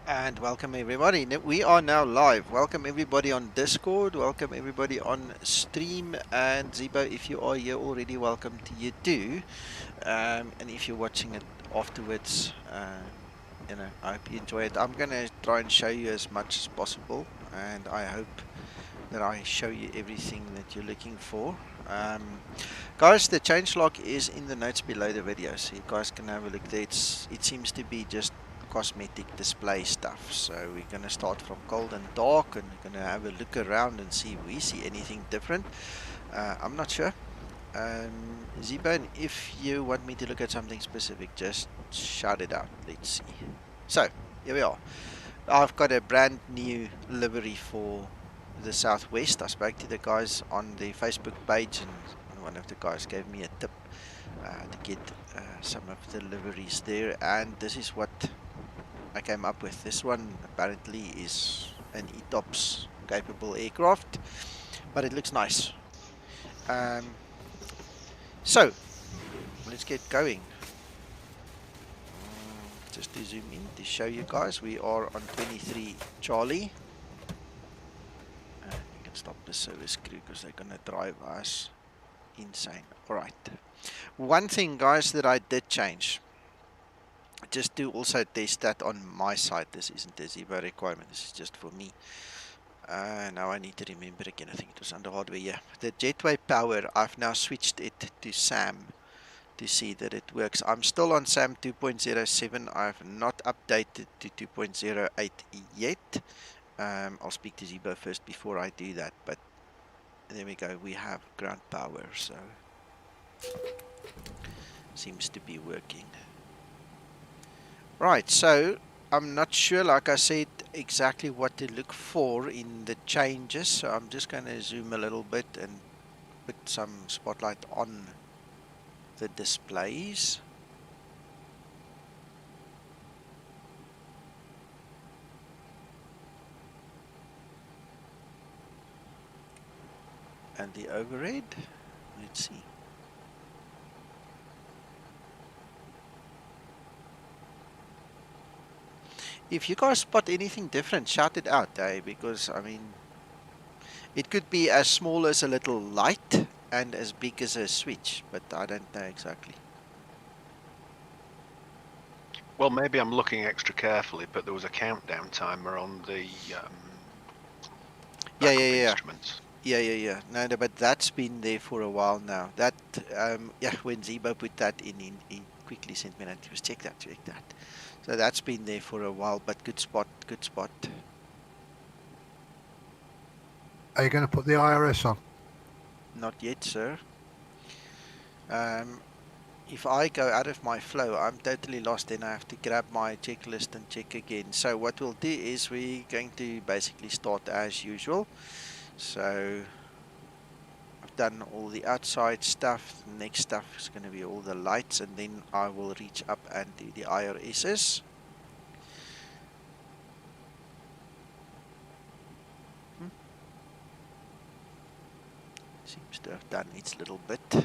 And welcome everybody. We are now live. Welcome everybody on Discord. Welcome everybody on stream. And Zibo, if you are here already, welcome to you too. And if you're watching it afterwards, I hope you enjoy it. I'm gonna try and show you as much as possible, and I hope that I show you everything that you're looking for. Guys, the changelog is in the notes below the video, so you guys can have a look there. It seems to be just cosmetic display stuff. So we're going to start from cold and dark, and we're going to have a look around and see if we see anything different. I'm not sure. Ziban, if you want me to look at something specific, just shout it out. Let's see. So here we are. I've got a brand new livery for the Southwest. I spoke to the guys on the Facebook page, and one of the guys gave me a tip to get some of the liveries there, and this is what I came up with. This one apparently is an ETOPS capable aircraft, but it looks nice. So let's get going. Just to zoom in to show you guys, we are on 23 Charlie. And we can stop the service crew because they're gonna drive us insane. Alright. One thing, guys, that I did change, just to also test that on my side. This isn't a Zibo requirement, this is just for me. Now I need to remember again, I think it was under hardware, yeah. The jetway power, I've now switched it to SAM to see that it works. I'm still on SAM 2.07. I've not updated to 2.08 yet. I'll speak to Zibo first before I do that, but there we go, we have ground power, so seems to be working. Right, so I'm not sure, like I said, exactly what to look for in the changes, so I'm just going to zoom a little bit and put some spotlight on the displays. And the overhead, let's see. If you guys spot anything different, shout it out, because I mean, it could be as small as a little light and as big as a switch, but I don't know exactly. Well, maybe I'm looking extra carefully, but there was a countdown timer on the backup instruments. Yeah. No, but that's been there for a while now. That, yeah, when Zibo put that in, he quickly sent me that. He was check that. So that's been there for a while, but good spot. Are you going to put the IRS on? Not yet, sir. If I go out of my flow, I'm totally lost. Then I have to grab my checklist and check again. So what we'll do is we're going to basically start as usual. So I've done all the outside stuff. The next stuff is going to be all the lights, and then I will reach up and do the IRSs. Seems to have done its little bit.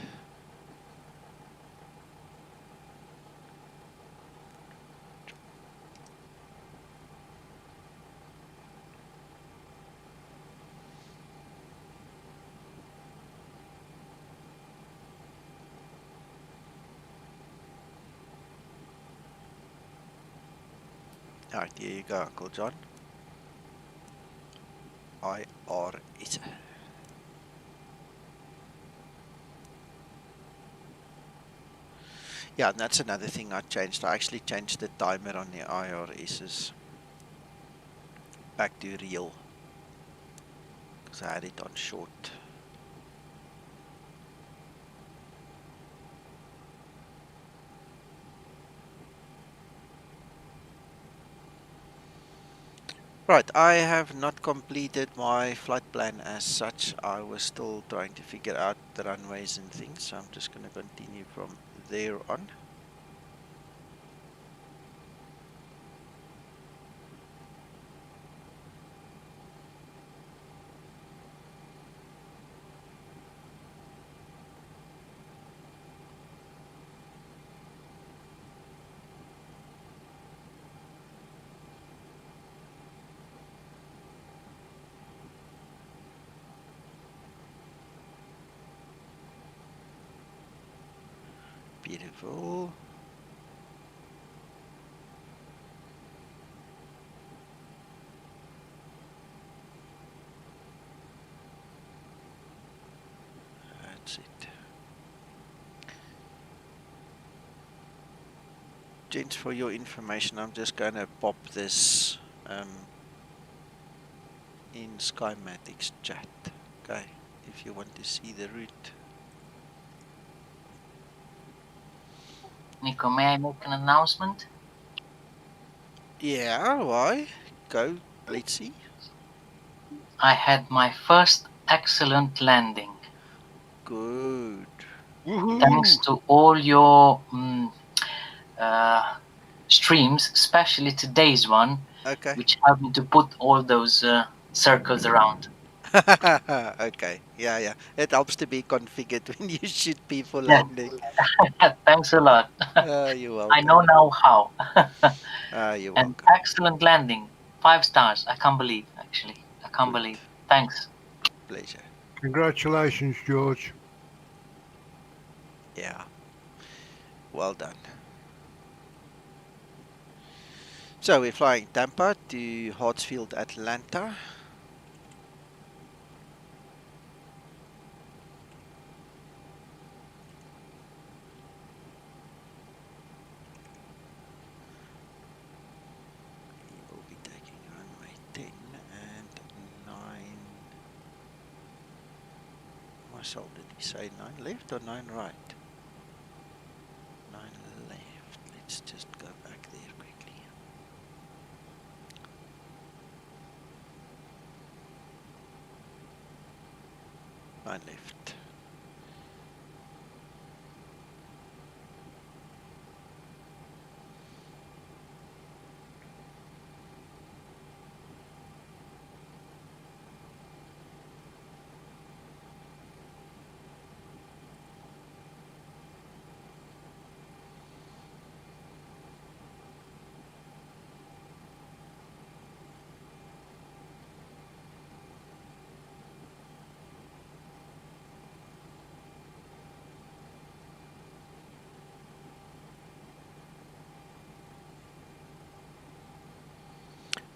Alright, here you go, Uncle John. IRS. Yeah, and that's another thing I changed. I actually changed the timer on the IRSs back to real, because I had it on short. Right, I have not completed my flight plan as such. I was still trying to figure out the runways and things, so I'm just going to continue from there on. Beautiful. That's it. Gents, for your information, I'm just going to pop this in Skymatic's chat. Okay, if you want to see the route. Nico, may I make an announcement? Yeah, why? Go, let's see. I had my first excellent landing. Good. Thanks Woohoo! to all your streams, especially today's one, Okay. which helped me to put all those circles around. Okay. Yeah, yeah. It helps to be configured when you shoot people Yeah, landing. thanks a lot. You're I know welcome. now how. You're And welcome. excellent landing. 5 stars. I can't believe, actually. I can't Good. believe. Thanks. Pleasure. Congratulations, George. Yeah. Well done. So we're flying Tampa to Hartsfield, Atlanta. We will be taking runway 10 and 9. Marcel, did he say 9 left or 9 right? 9 left. Let's just go back there quickly. 9 left.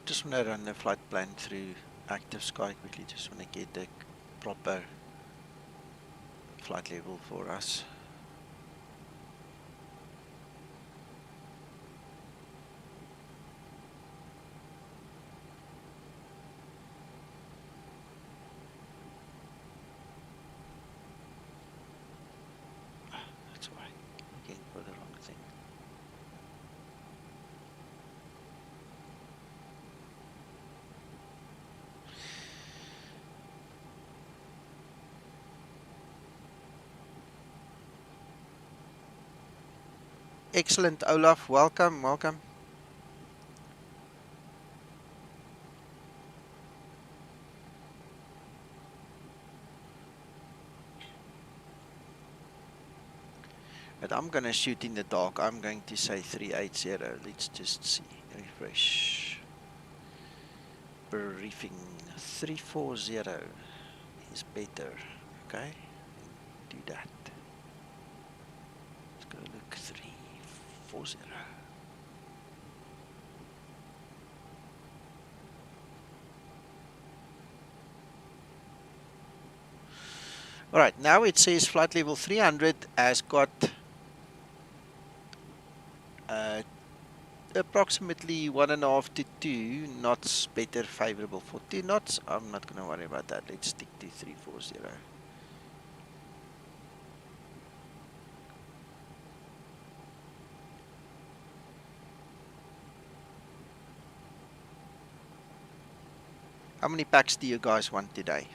Just want to run the flight plan through active sky quickly. Just want to get the proper flight level for us. That's why. Looking for the wrong thing. Excellent, Olaf. Welcome, welcome. But I'm going to shoot in the dark. I'm going to say 380. Let's just see. Refresh. Briefing 340 is better. Okay, do that. Let's go look 340. All right, now it says flight level 300 has got approximately 1.5 to 2 knots better favorable for 2 knots. I'm not going to worry about that. Let's stick to 340. How many packs do you guys want today?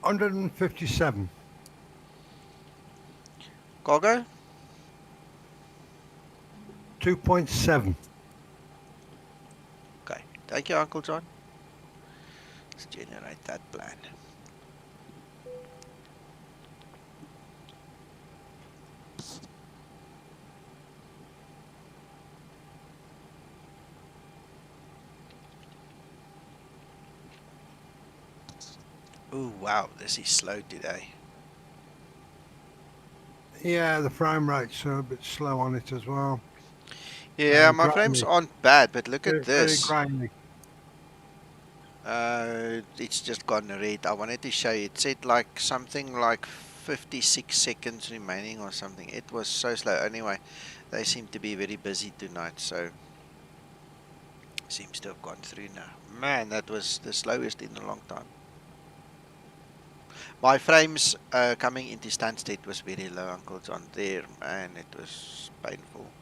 157. Cargo? 2.7. Okay, thank you, Uncle John. Let's generate that plan. Oh wow, this is slow today. Yeah, the frame rates are a bit slow on it as well. Yeah, my frames Grainy. aren't bad, but look at Very, very this. grainy. It's just gone red. I wanted to show you. It said like something like 56 seconds remaining or something. It was so slow. Anyway, they seem to be very busy tonight, so seems to have gone through now. Man, that was the slowest in a long time. My frames coming into Stansted was very low, Uncle John. There, man, it was painful.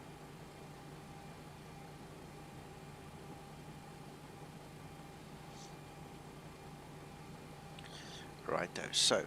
Righto, so.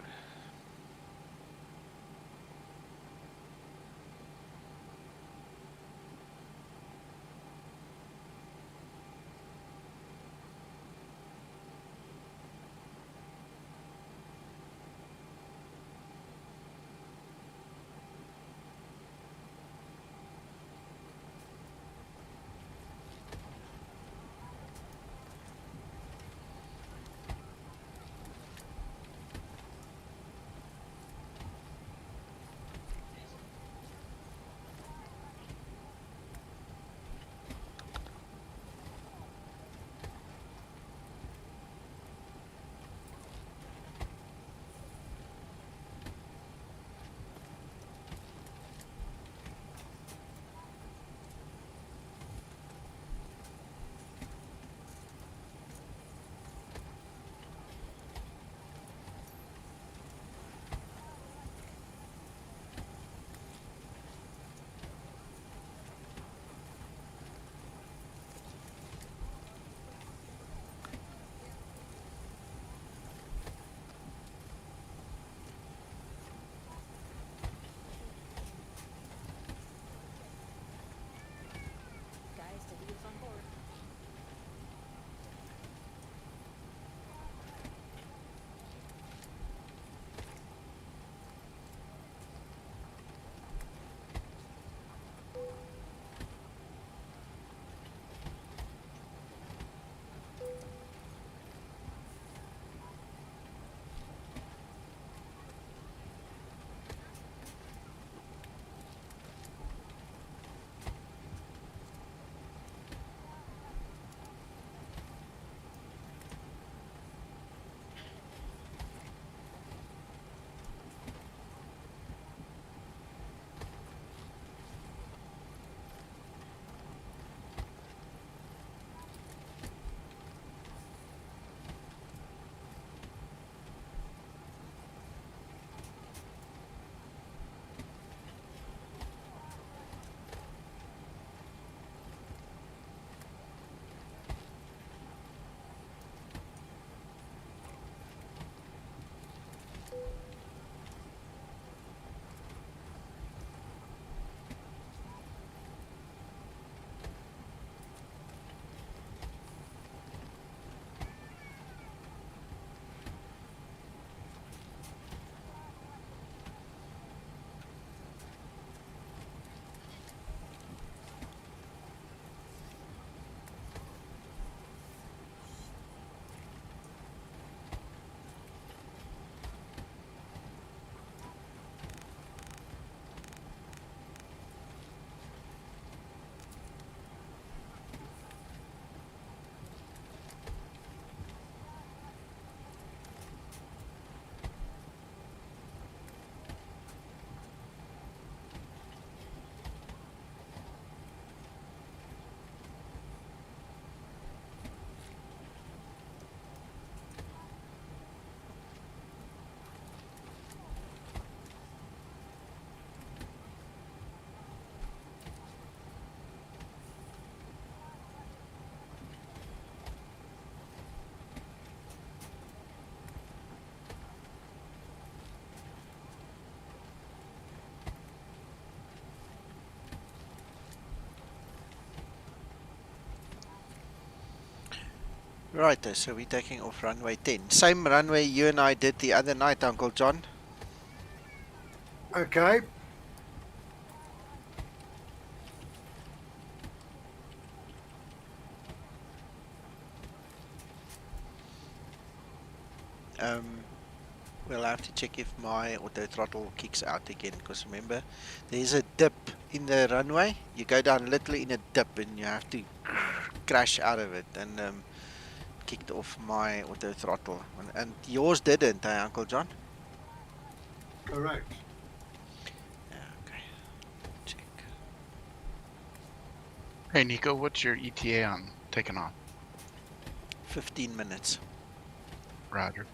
Righto, so we're taking off runway 10. Same runway you and I did the other night, Uncle John. Okay. Um, We'll have to check if my auto throttle kicks out again, because remember, there's a dip in the runway. You go down literally in a dip and you have to crash out of it, and kicked off my auto throttle. And yours didn't, eh, Uncle John? Correct. Yeah, okay. Check. Hey Nico, what's your ETA on taking off? 15 minutes. Roger.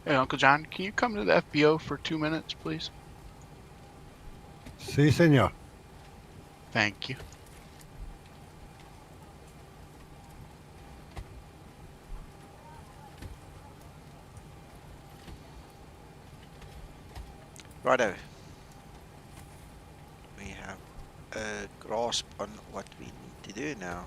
Hey Uncle John, can you come to the FBO for 2 minutes, please? Si, senor. Thank you. Righto. We have a grasp on what we need to do now.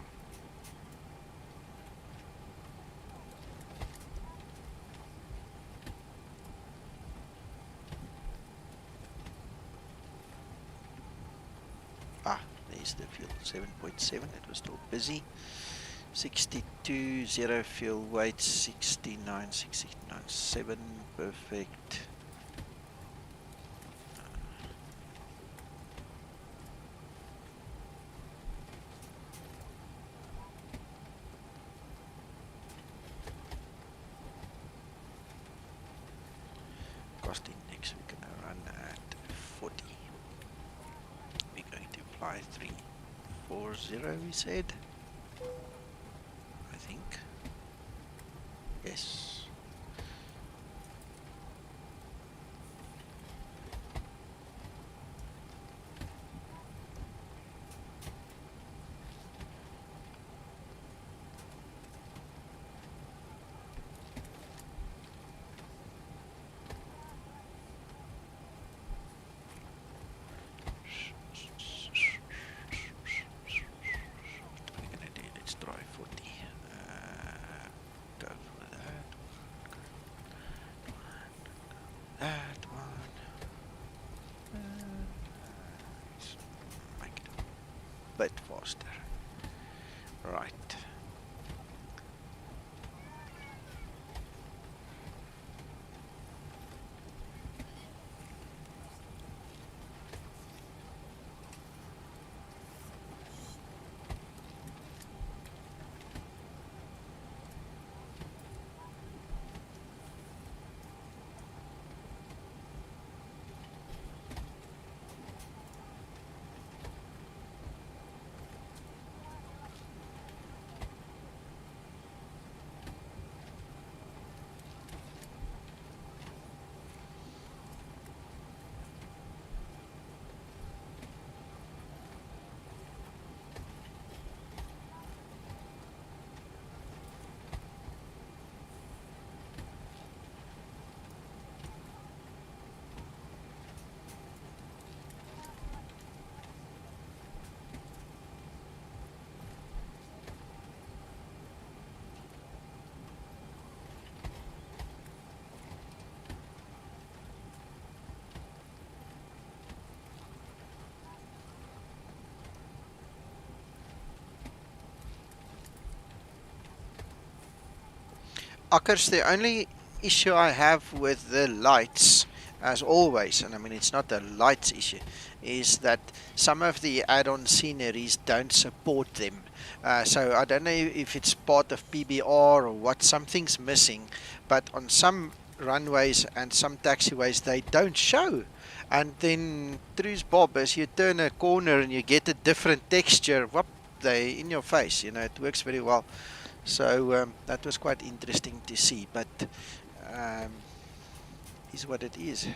Ah, there's the fuel, 7.7, it was still busy. 62, 0 fuel weight, 69, 69, 7, perfect. Cost index, we're gonna run at 40. We're going to apply 340, we said. I think. Yes. What are we gonna do? Let's try 40. Go for that. That one. Let's make it a bit faster. Right. Akkers, the only issue I have with the lights, as always, and I mean it's not a lights issue, is that some of the add-on sceneries don't support them. So I don't know if it's part of PBR or what, something's missing, but on some runways and some taxiways they don't show. And then, truth Bob, as you turn a corner and you get a different texture, whoop, they in your face, you know, it works very well. So that was quite interesting to see, but is what it is.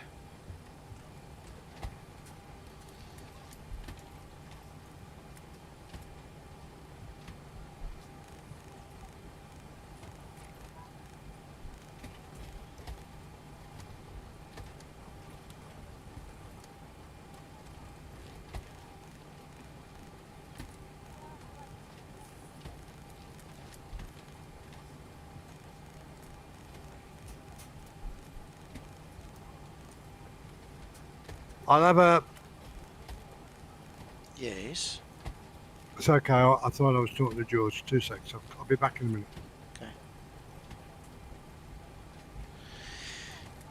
I'll have a... Yes. It's okay, I thought I was talking to George. 2 seconds, I'll be back in a minute. Okay.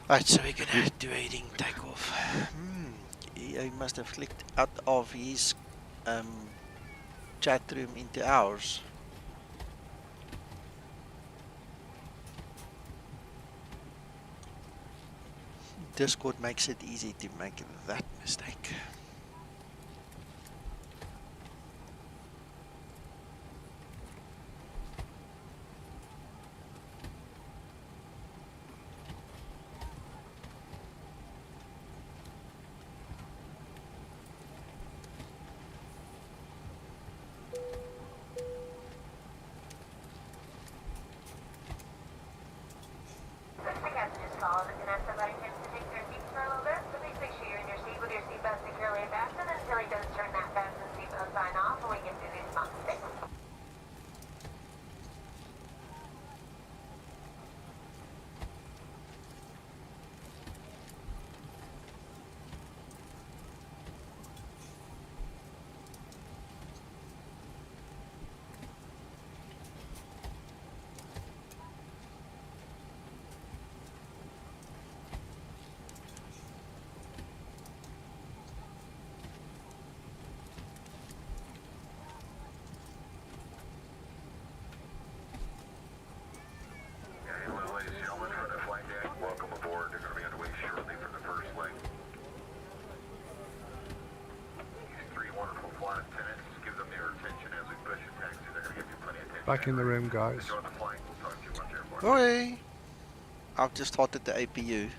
Right, so we're gonna do a ring takeoff. He must have clicked out of his chat room into ours. Discord makes it easy to make that mistake. Back in the room, guys. Oi! I've just started the APU.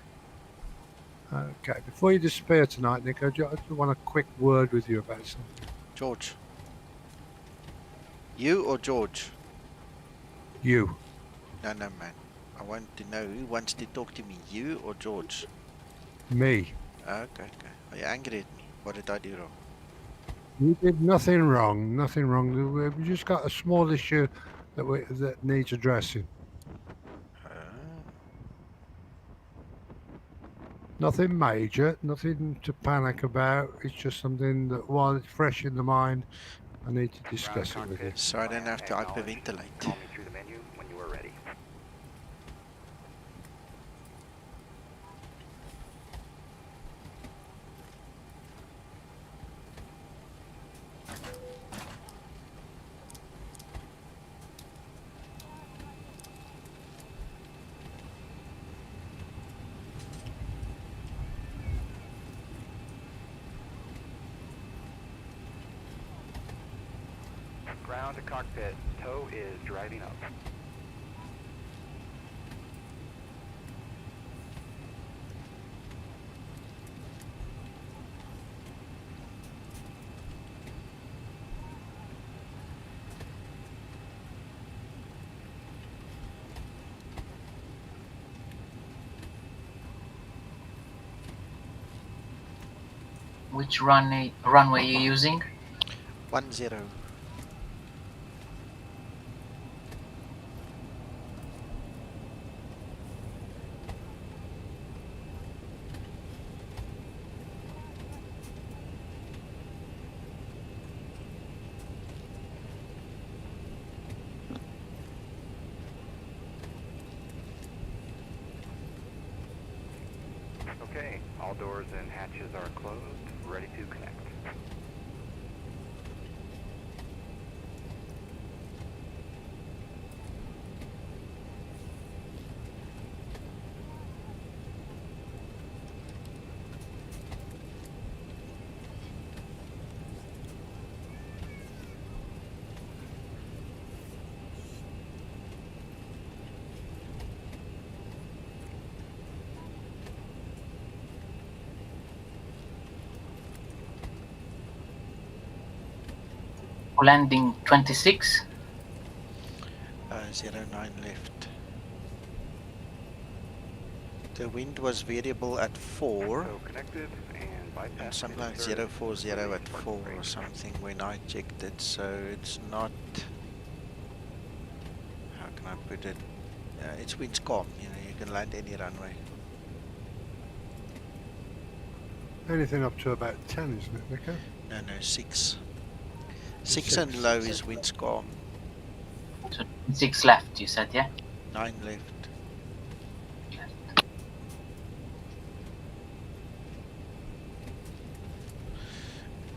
Okay, before you disappear tonight, Nick, I just want a quick word with you about something. George. You or George? You. No, man. I want to know who wants to talk to me, you or George? Me. Okay. Are you angry at me? What did I do wrong? You did nothing wrong. Nothing wrong. We just got a small issue that needs addressing. Nothing major. Nothing to panic about. It's just something that, while it's fresh in the mind, I need to discuss it with you. So I don't have to hyperventilate. Call me through the menu when you are ready. Ground to cockpit. Tow is driving up. Which runway are you using? 10. Okay, all doors and hatches are closed, ready to connect. Landing 26. 09 left. The wind was variable at 4 So connected and bypass. and something like 040 at 4 or something when I checked it, so it's not, how can I put it, it's winds calm, you can land any runway. Anything up to about 10, isn't it, Nico? No, 6. 6 and low is winds calm. So 6 left, you said, yeah? 9 left.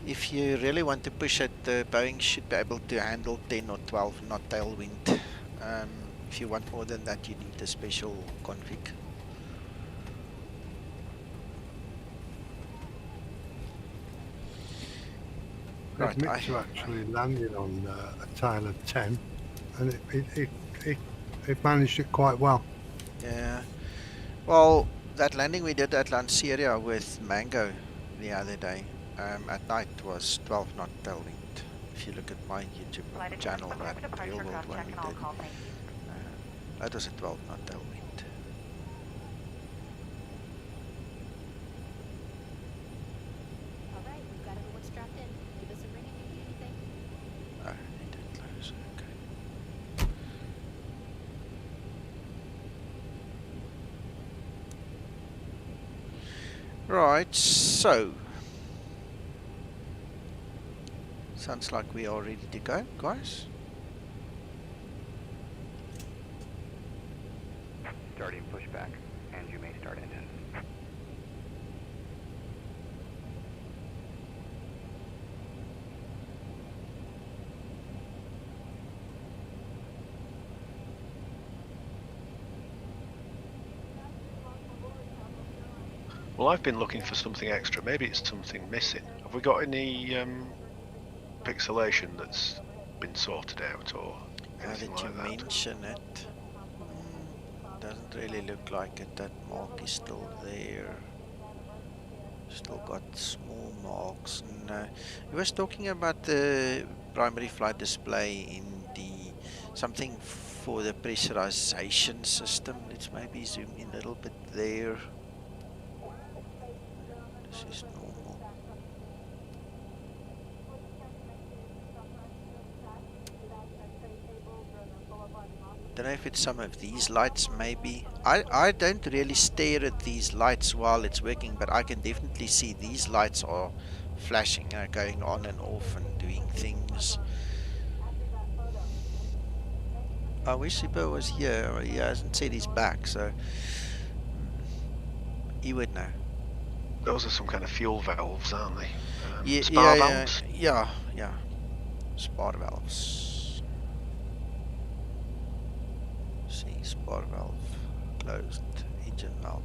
If you really want to push it, the Boeing should be able to handle 10 or 12 knot tailwind. If you want more than that, you need a special config. Right, Mitsu actually landed on a tail of 10, and it managed it quite well. yeah. Well, that landing we did at Lanceria with Mango the other day, at night was 12 knot tailwind. If you look at my YouTube channel, that real world one we did, that was a 12 knot tailwind. Alright, we've got everyone strapped in. Give us a ring if you need anything. Oh, they did close, okay. Right, so sounds like we are ready to go, guys. Starting pushback, and you may start engine. Well, I've been looking for something extra. Maybe it's something missing. Have we got any pixelation that's been sorted out or Now anything that you like that? mention it, doesn't really look like it. That mark is still there. Still got small marks. No, he was talking about the primary flight display in the something for the pressurization system. Let's maybe zoom in a little bit there. This is normal. Don't know if it's some of these lights maybe. I don't really stare at these lights while it's working, but I can definitely see these lights are flashing, going on and off and doing things. I wish Zibo was here. He hasn't said he's back, so he would know. Those are some kind of fuel valves, aren't they? Yeah, Spar valves? yeah. Spar valves. See, spar valve closed, engine valve.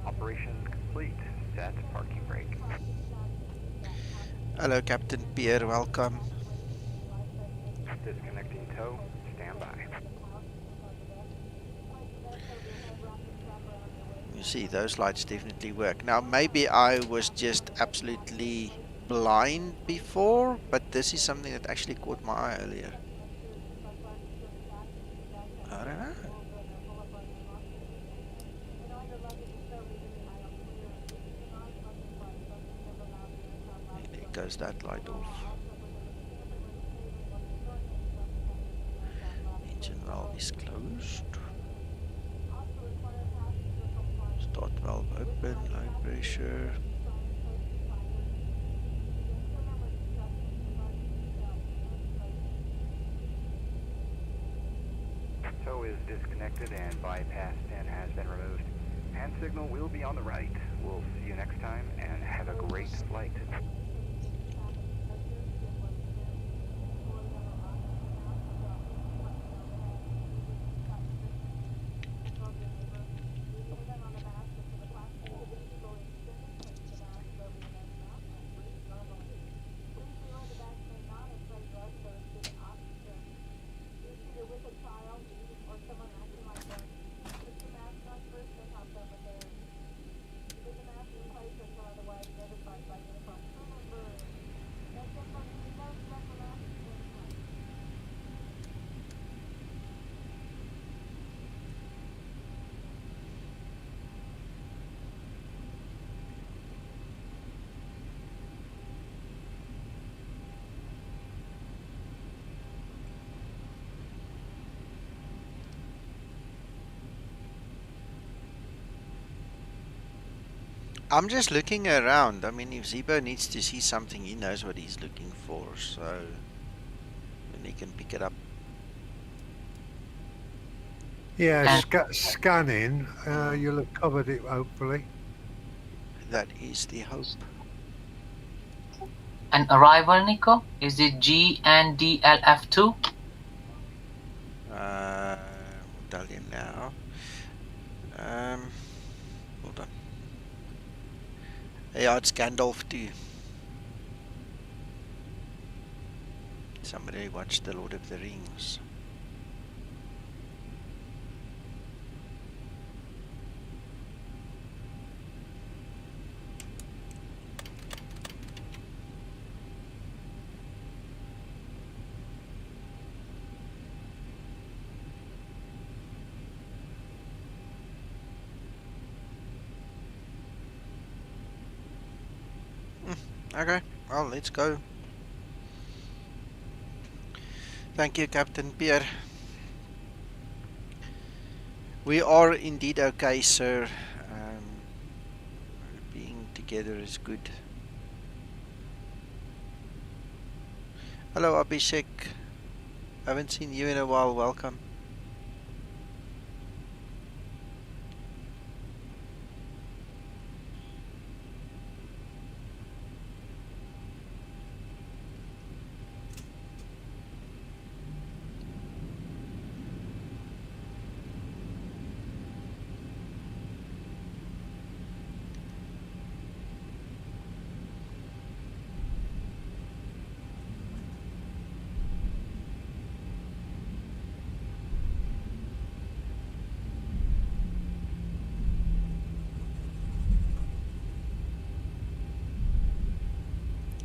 Operation complete. Set parking brake. Hello, Captain Pierre. Welcome. Disconnecting tow. Stand by. You see, those lights definitely work. Now, maybe I was just absolutely blind before, but this is something that actually caught my eye earlier. I don't know. There goes that light off. Engine valve is closed. Start valve open, low pressure. Tow is disconnected and bypass pin has been removed. Hand signal will be on the right. We'll see you next time and have a great flight. I'm just looking around. I mean, if Zibo needs to see something, he knows what he's looking for, so then he can pick it up. Yeah, And- scanning. You'll have covered it, hopefully. That is the hope. And arrival, Nico? Is it G and DLF2? I'll tell you now. Hold on. Yeah, it's Gandalf too. Somebody watched The Lord of the Rings. Okay, well, let's go. Thank you, Captain Pierre. We are indeed okay, sir. Being together is good. Hello, Abhishek. Haven't seen you in a while. Welcome.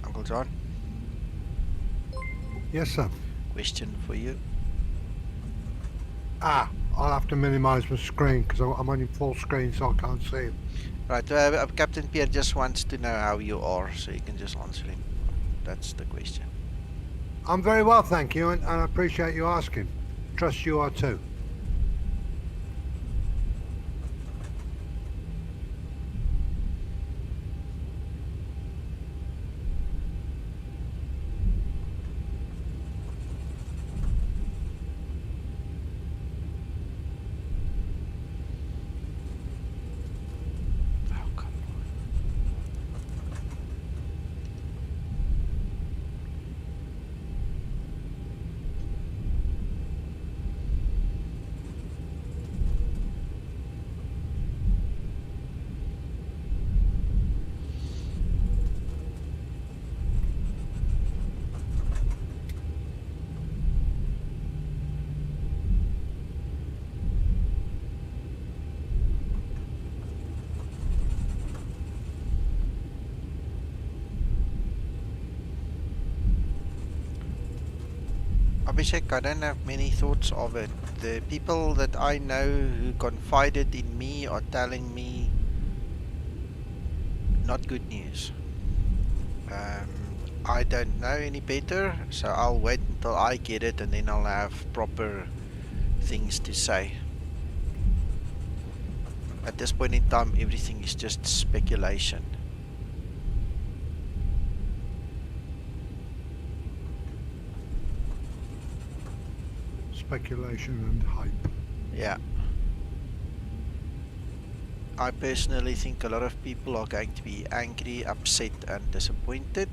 Uncle John, Yes, sir. question for you. I'll have to minimise my screen because I'm on full screen, so I can't see it. Right, Captain Pierre just wants to know how you are, so you can just answer him. That's the question. I'm very well, thank you, and I appreciate you asking. Trust you are too. Oh, come on. Abhishek, I don't have many thoughts of it. The people that I know who confided in me are telling me not good news. I don't know any better, so I'll wait until I get it and then I'll have proper things to say. At this point in time, everything is just speculation. Speculation and hype. Yeah. I personally think a lot of people are going to be angry, upset and disappointed.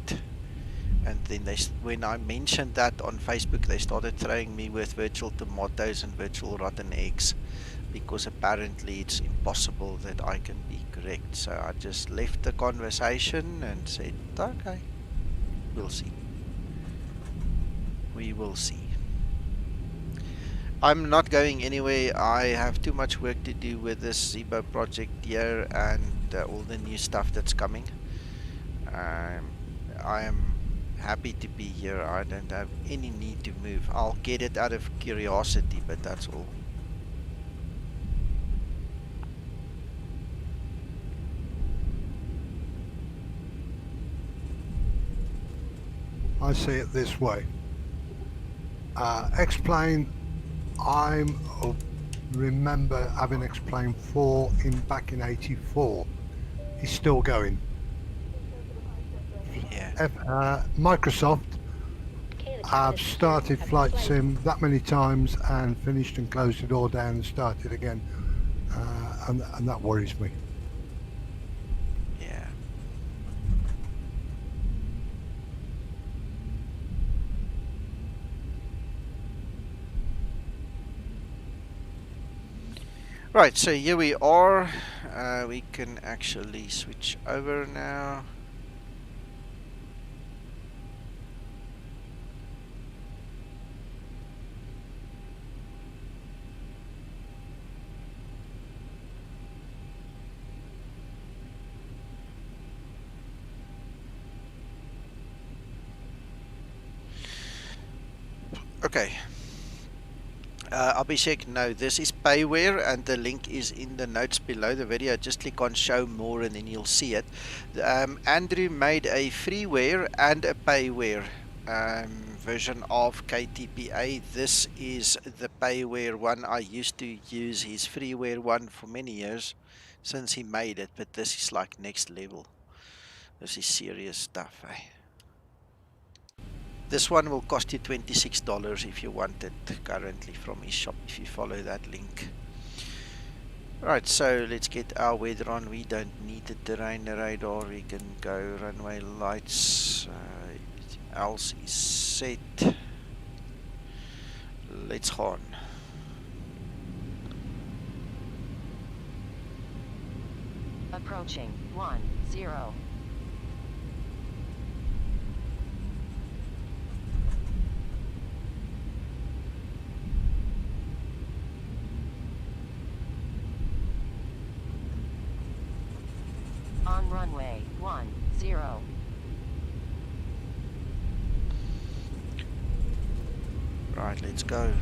And then when I mentioned that on Facebook, they started throwing me with virtual tomatoes and virtual rotten eggs, because apparently it's impossible that I can be correct. So I just left the conversation and said, okay, we'll see. We will see. I'm not going anywhere. I have too much work to do with this Zibo project here and all the new stuff that's coming. I am happy to be here. I don't have any need to move. I'll get it out of curiosity, but that's all. I see it this way. Explain. I remember having explained back in '84 is still going. Yeah. Microsoft Okay, the have cabin is secure. started Have a flight good sim that many times and finished and closed it all down and started again, and that worries me. Yeah. Right, so here we are. We can actually switch over now. Okay. Abhishek, no, this is payware and the link is in the notes below the video. Just click on show more and then you'll see it. Andrew made a freeware and a payware version of KTPA. This is the payware one. I used to use his freeware one for many years since he made it, but this is like next level. This is serious stuff, eh? This one will cost you $26 if you want it currently from his shop, if you follow that link. Right, so let's get our weather on. We don't need the terrain radar. We can go runway lights. Else is set. Let's go on. Approaching 10. On runway 10. Right, let's go.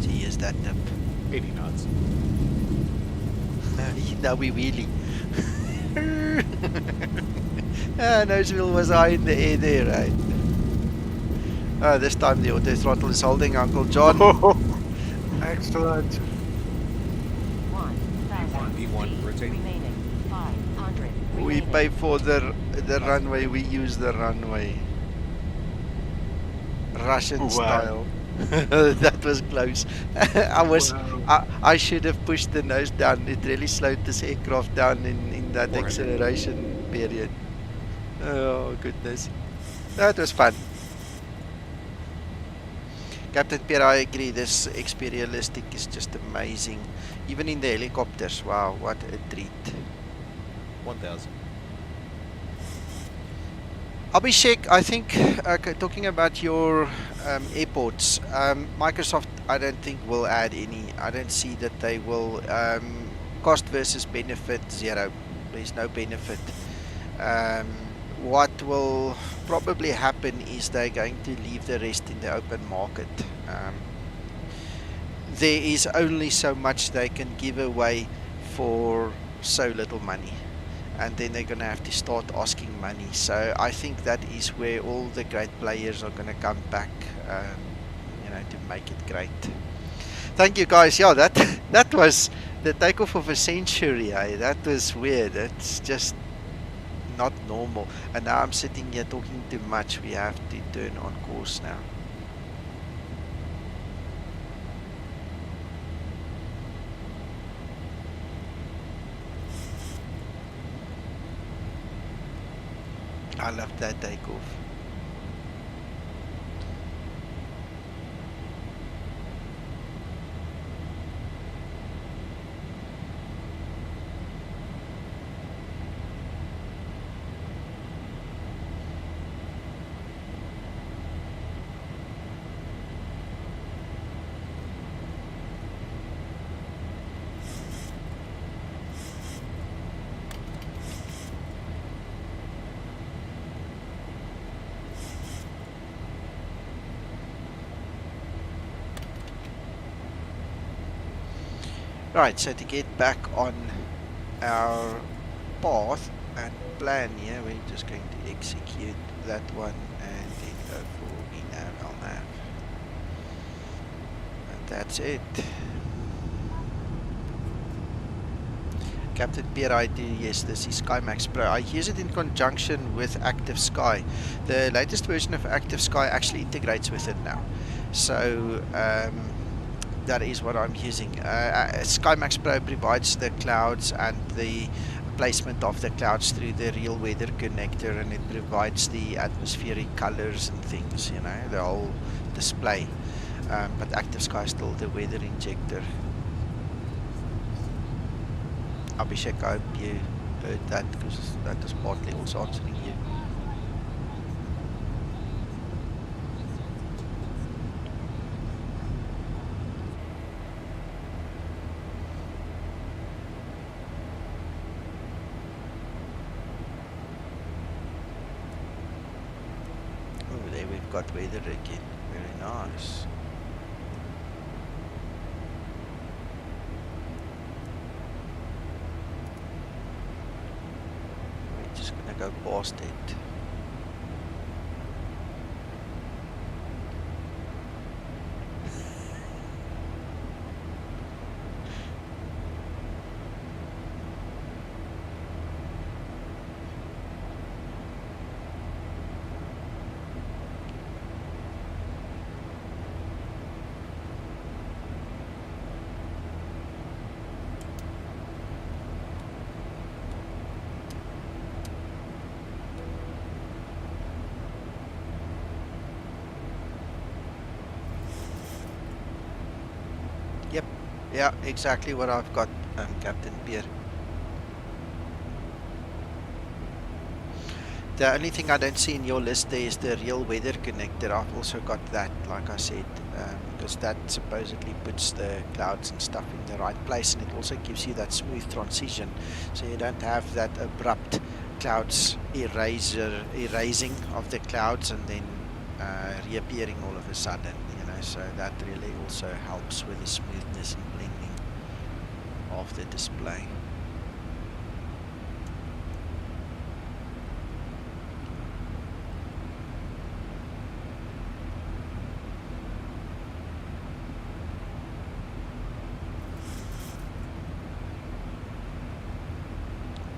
See, is that the 80 knots. now we wheelie. Noseville was high in the air there, right? This time the auto throttle is holding, Uncle John. Excellent. 1,000 B1 feet rotating. remaining. 500 We remaining. pay for the runway, we use the runway. Russian Wow. style. That was close. I should have pushed the nose down. It really slowed this aircraft down in that 400. acceleration period. Oh goodness. That was fun. Captain Pierre, I agree, this XP realistic is just amazing. Even in the helicopters, wow, what a treat. 1,000. Abhishek, I think, talking about your airports, Microsoft, I don't think will add any. I don't see that they will. Cost versus benefit, zero. There's no benefit. What will probably happen is they're going to leave the rest in the open market. There is only so much they can give away for so little money. And then they're going to have to start asking money. So I think that is where all the great players are going to come back, to make it great. Thank you, guys. Yeah, that was the takeoff of a century. That was weird. It's just not normal. And now I'm sitting here talking too much. We have to turn on course now. I love that takeoff. Right, so to get back on our path and plan here. We're just going to execute that one and then go for VNav, LNav. And that's it. Captain Pierre, I do, yes, this is SkyMax Pro. I use it in conjunction with Active Sky. The latest version of Active Sky actually integrates with it now. So that is what I'm using. SkyMax Pro provides the clouds and the placement of the clouds through the real weather connector, and it provides the atmospheric colors and things, you know, the whole display. But Active Sky is still the weather injector. Abhishek, I hope you heard that, because that was partly also answering you. Oh, there we've got weather again. Very nice. Go past it. Yep, yeah, exactly what I've got, Captain Pierre. The only thing I don't see in your list there is the real weather connector. I've also got that, like I said, because that supposedly puts the clouds and stuff in the right place, and it also gives you that smooth transition, so you don't have that abrupt clouds erasing of the clouds and then reappearing all of a sudden, you know, so that really also helps with the smoothness and blending of the display.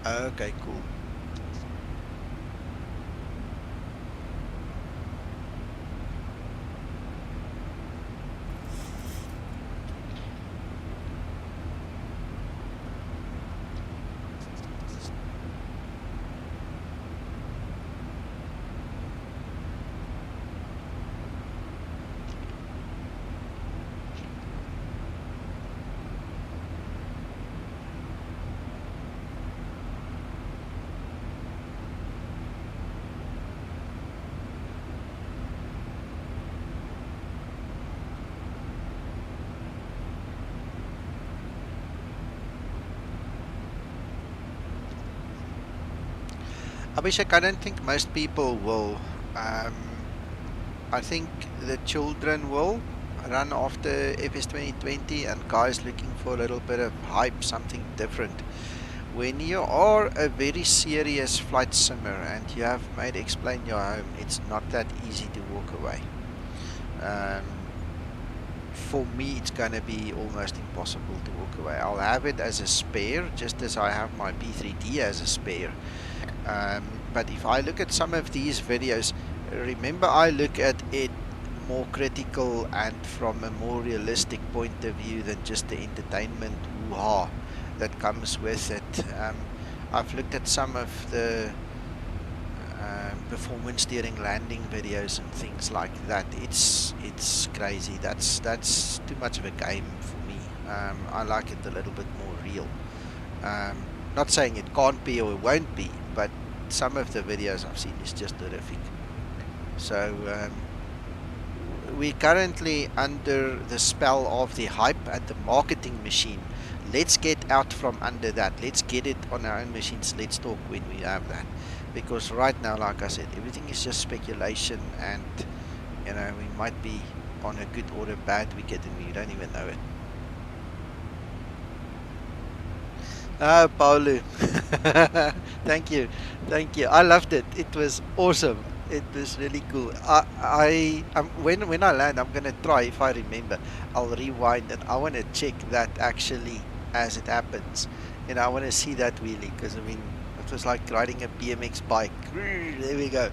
Okay, cool. Abhishek, I don't think most people will. I think the children will run after FS 2020 and guys looking for a little bit of hype, something different. When you are a very serious flight simmer and you have made Explain your home, it's not that easy to walk away. For me, it's going to be almost impossible to walk away. I'll have it as a spare, just as I have my P3D as a spare. But if I look at some of these videos, remember I look at it more critical and from a more realistic point of view than just the entertainment hoo-ha that comes with it. I've looked at some of the performance during landing videos and things like that. It's crazy. That's too much of a game for me. I like it a little bit more real. Not saying it can't be or it won't be, but some of the videos I've seen is just horrific. So we're currently under the spell of the hype and the marketing machine. Let's get out from under that. Let's get it on our own machines. Let's talk when we have that. Because right now, like I said, everything is just speculation, and you know, we might be on a good or a bad wicket and we don't even know it. Ah, Paulo. Thank you. Thank you. I loved it. It was awesome. It was really cool. When I land, I'm gonna try, if I remember, I'll rewind and I wanna check that actually as it happens. I wanna see that wheelie because I mean it was like riding a BMX bike. There we go.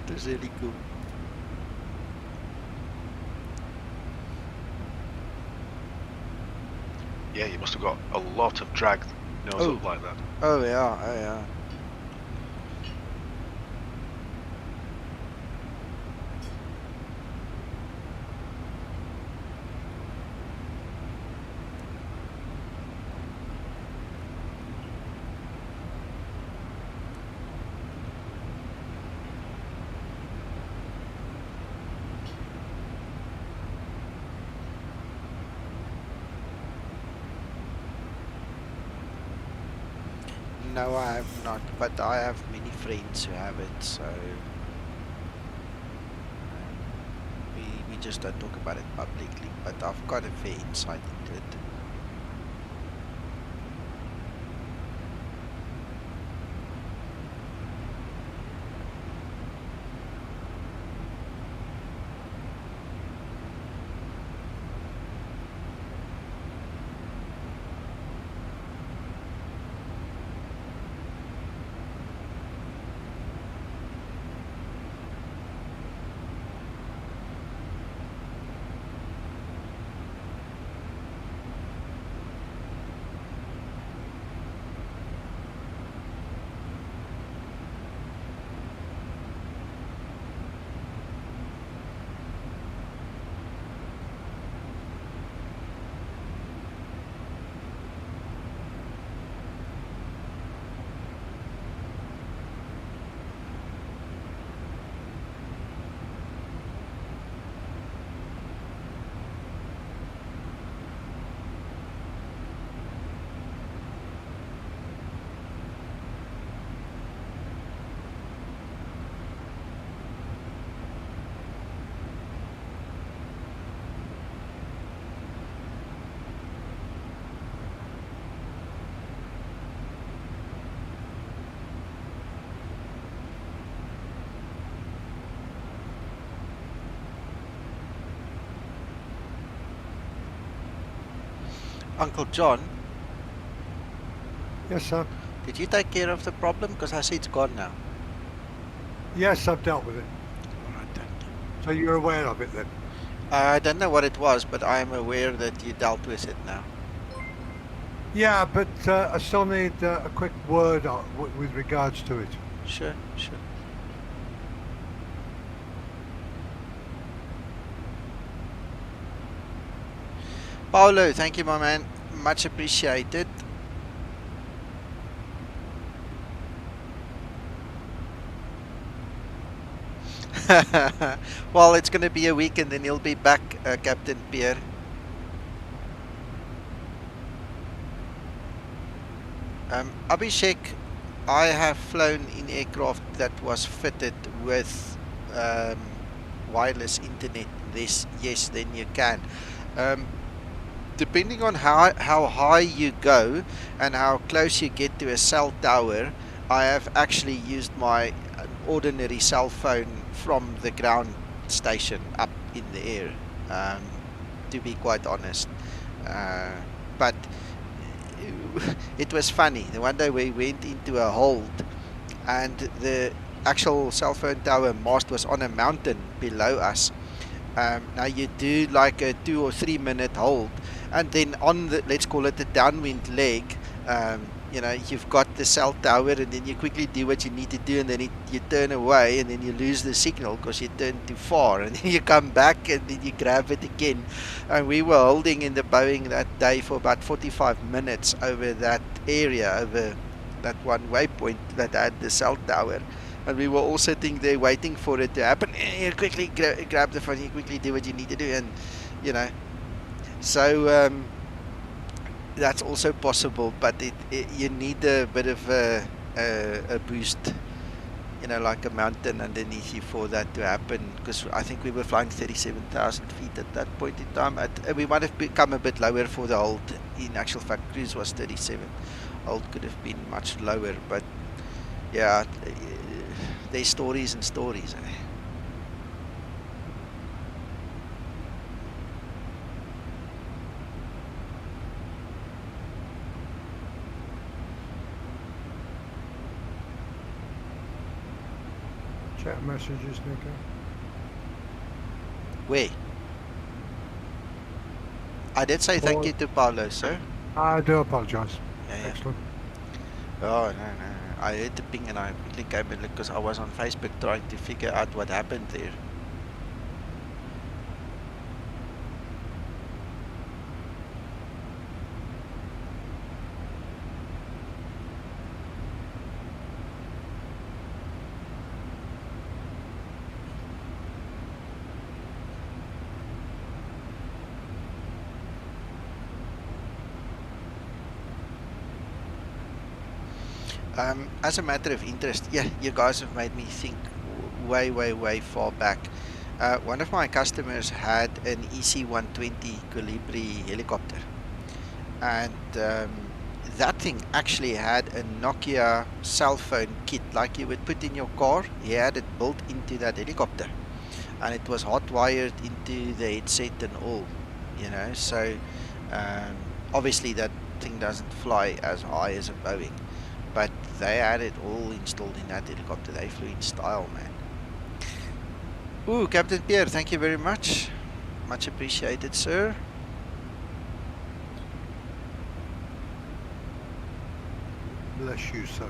It was really cool. Yeah, you must have got a lot of drag nose up like that. Oh yeah, oh yeah. No, I have not, but I have many friends who have it, so we just don't talk about it publicly, but I've got a fair insight into it. Uncle John, Yes, sir. did you take care of the problem? Because I see it's gone now. Yes, I've dealt with it. Alright, thank you. So you're aware of it then? I don't know what it was, but I am aware that you dealt with it now. Yeah, but I still need a quick word with regards to it. Sure, sure. Paulo, thank you, my man. Much appreciated. Well, it's going to be a week and then he'll be back, Captain Pierre. Abhishek, I have flown in aircraft that was fitted with wireless internet. Yes, then you can. Depending on how high you go and how close you get to a cell tower, I have actually used my ordinary cell phone from the ground station up in the air, to be quite honest. But it was funny. The one day we went into a hold and the actual cell phone tower mast was on a mountain below us. Now you do like a 2 or 3 minute hold, and then on the, let's call it the downwind leg, you've got the cell tower, and then you quickly do what you need to do, and then you turn away, and then you lose the signal because you turn too far, and then you come back and then you grab it again. And we were holding in the Boeing that day for about 45 minutes over that area, over that one waypoint that had the cell tower. And we were all sitting there waiting for it to happen. You quickly grab the phone, you quickly do what you need to do, and so that's also possible, but you need a bit of a boost, like a mountain underneath you for that to happen, because I think we were flying 37,000 feet at that point in time. We might have become a bit lower for the hold. In actual fact, cruise was 37. hold could have been much lower, but yeah, there's stories and stories. Eh? Chat messages, Nico. Where? I did say thank you to Paulo, sir. I do apologise. Yeah, yeah. Excellent. Oh, no. I heard the ping and I quickly came and looked because I was on Facebook trying to figure out what happened there. As a matter of interest, yeah, you guys have made me think way far back. One of my customers had an EC-120 Colibri helicopter, and that thing actually had a Nokia cell phone kit like you would put in your car. He had it built into that helicopter, and it was hot wired into the headset and all, you know. So obviously that thing doesn't fly as high as a Boeing, but they had it all installed in that helicopter. They flew in style, man. Ooh, Captain Pierre, thank you very much. Much appreciated, sir. Bless you, sir.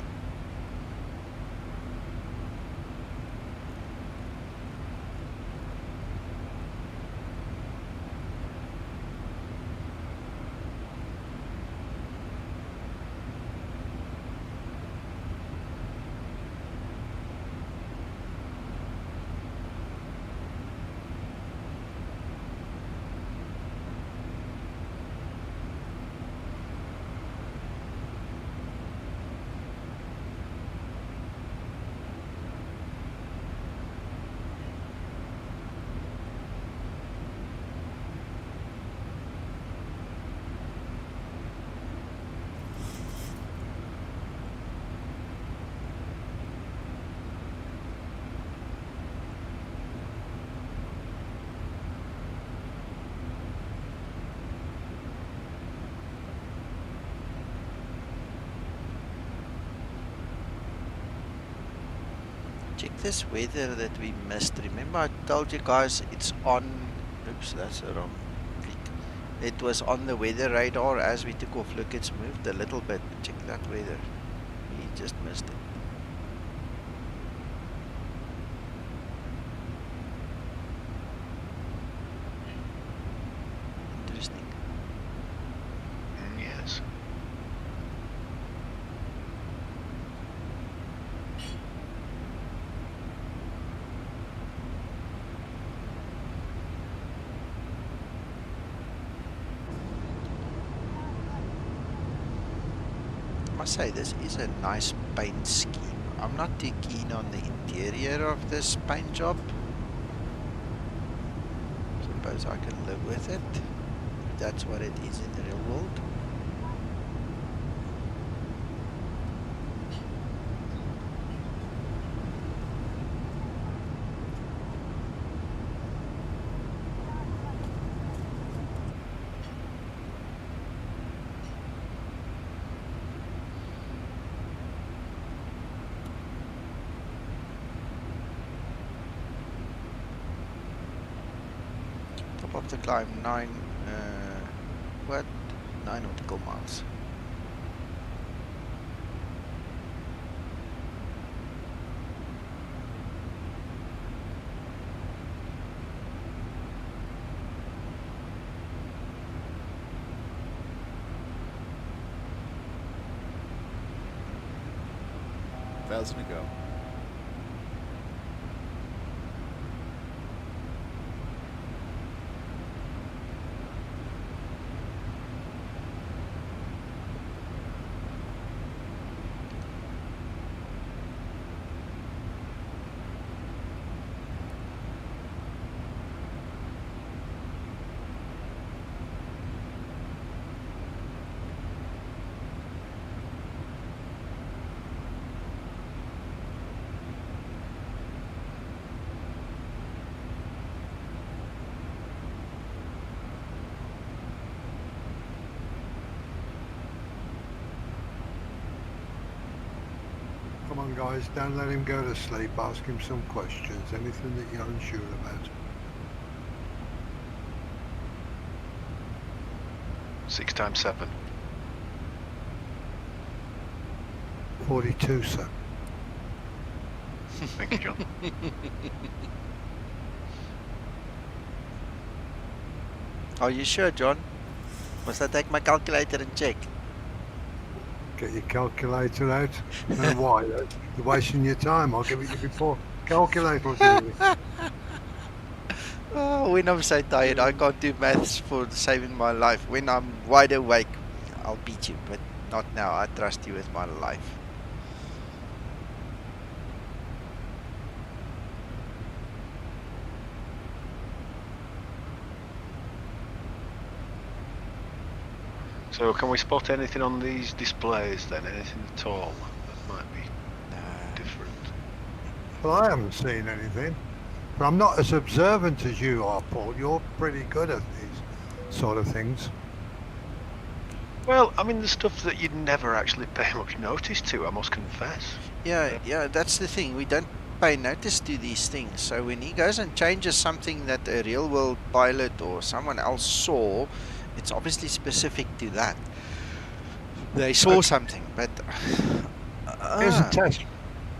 Check this weather that we missed. Remember I told you guys it's on, oops, that's a wrong click. It was on the weather radar as we took off. Look, it's moved a little bit. Check that weather. We just missed it. Interesting. Yes. I must say this is a nice paint scheme. I'm not too keen on the interior of this paint job. Suppose I can live with it. That's what it is in the real world. Top of the climb, 9 nautical miles. Thousand to go. on, guys, don't let him go to sleep. Ask him some questions, anything that you're unsure about. 6 times 7. 42, sir. Thank you, John. Are you sure, John? Must I take my calculator and check? Get your calculator out. No, why? You're wasting your time. I'll give it you before. Calculator will give it you. Oh, when I'm so tired, I can't do maths for saving my life. When I'm wide awake, I'll beat you, but not now. I trust you with my life. So can we spot anything on these displays then? Anything at all that might be different? Well, I haven't seen anything. But I'm not as observant as you are, Paul. You're pretty good at these sort of things. Well, I mean, the stuff that you'd never actually pay much notice to, I must confess. Yeah, that's the thing. We don't pay notice to these things. So when he goes and changes something that a real world pilot or someone else saw, it's obviously specific to that. They saw something, but Here's a test.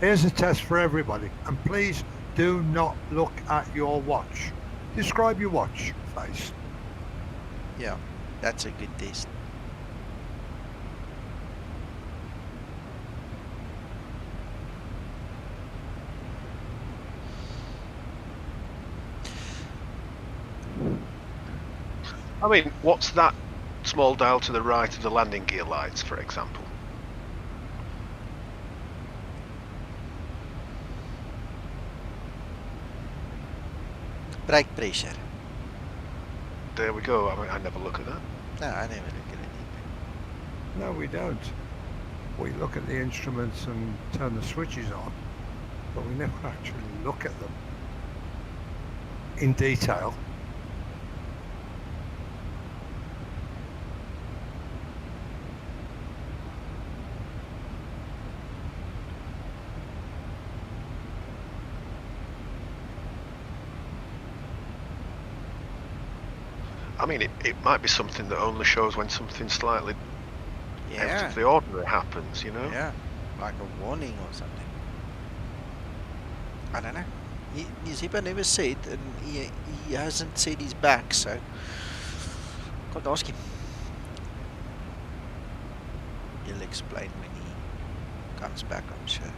Here's a test for everybody. And please do not look at your watch. Describe your watch face. yeah, that's a good test. I mean, what's that small dial to the right of the landing gear lights, for example? Brake pressure. There we go. I mean, I never look at that. No, I never look at it. No, we don't. We look at the instruments and turn the switches on, but we never actually look at them in detail. I mean, it might be something that only shows when something slightly out Yeah, of the ordinary happens, you know? yeah, like a warning or something. I don't know. Zibo never said, and he hasn't said he's back, so can't ask him. He'll explain when he comes back, I'm sure.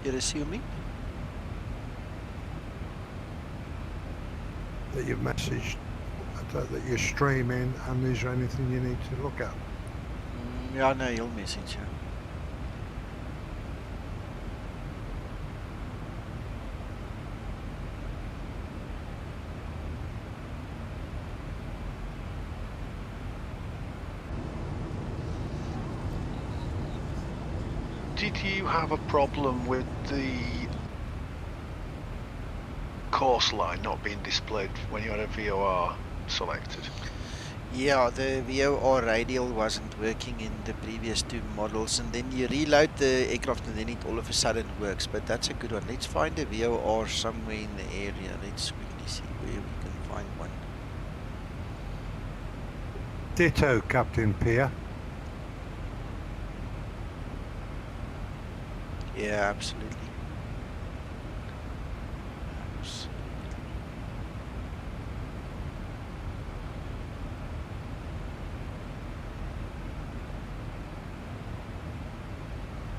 You're assuming? That you've messaged, that you're streaming, and is there anything you need to look at? Yeah, no, he'll message you. Did you have a problem with the course line not being displayed when you had a VOR selected? Yeah, the VOR radial wasn't working in the previous two models, and then you reload the aircraft and then it all of a sudden works, but that's a good one. Let's find a VOR somewhere in the area. Let's quickly see where we can find one. Ditto, Captain Pierre. Yeah, absolutely.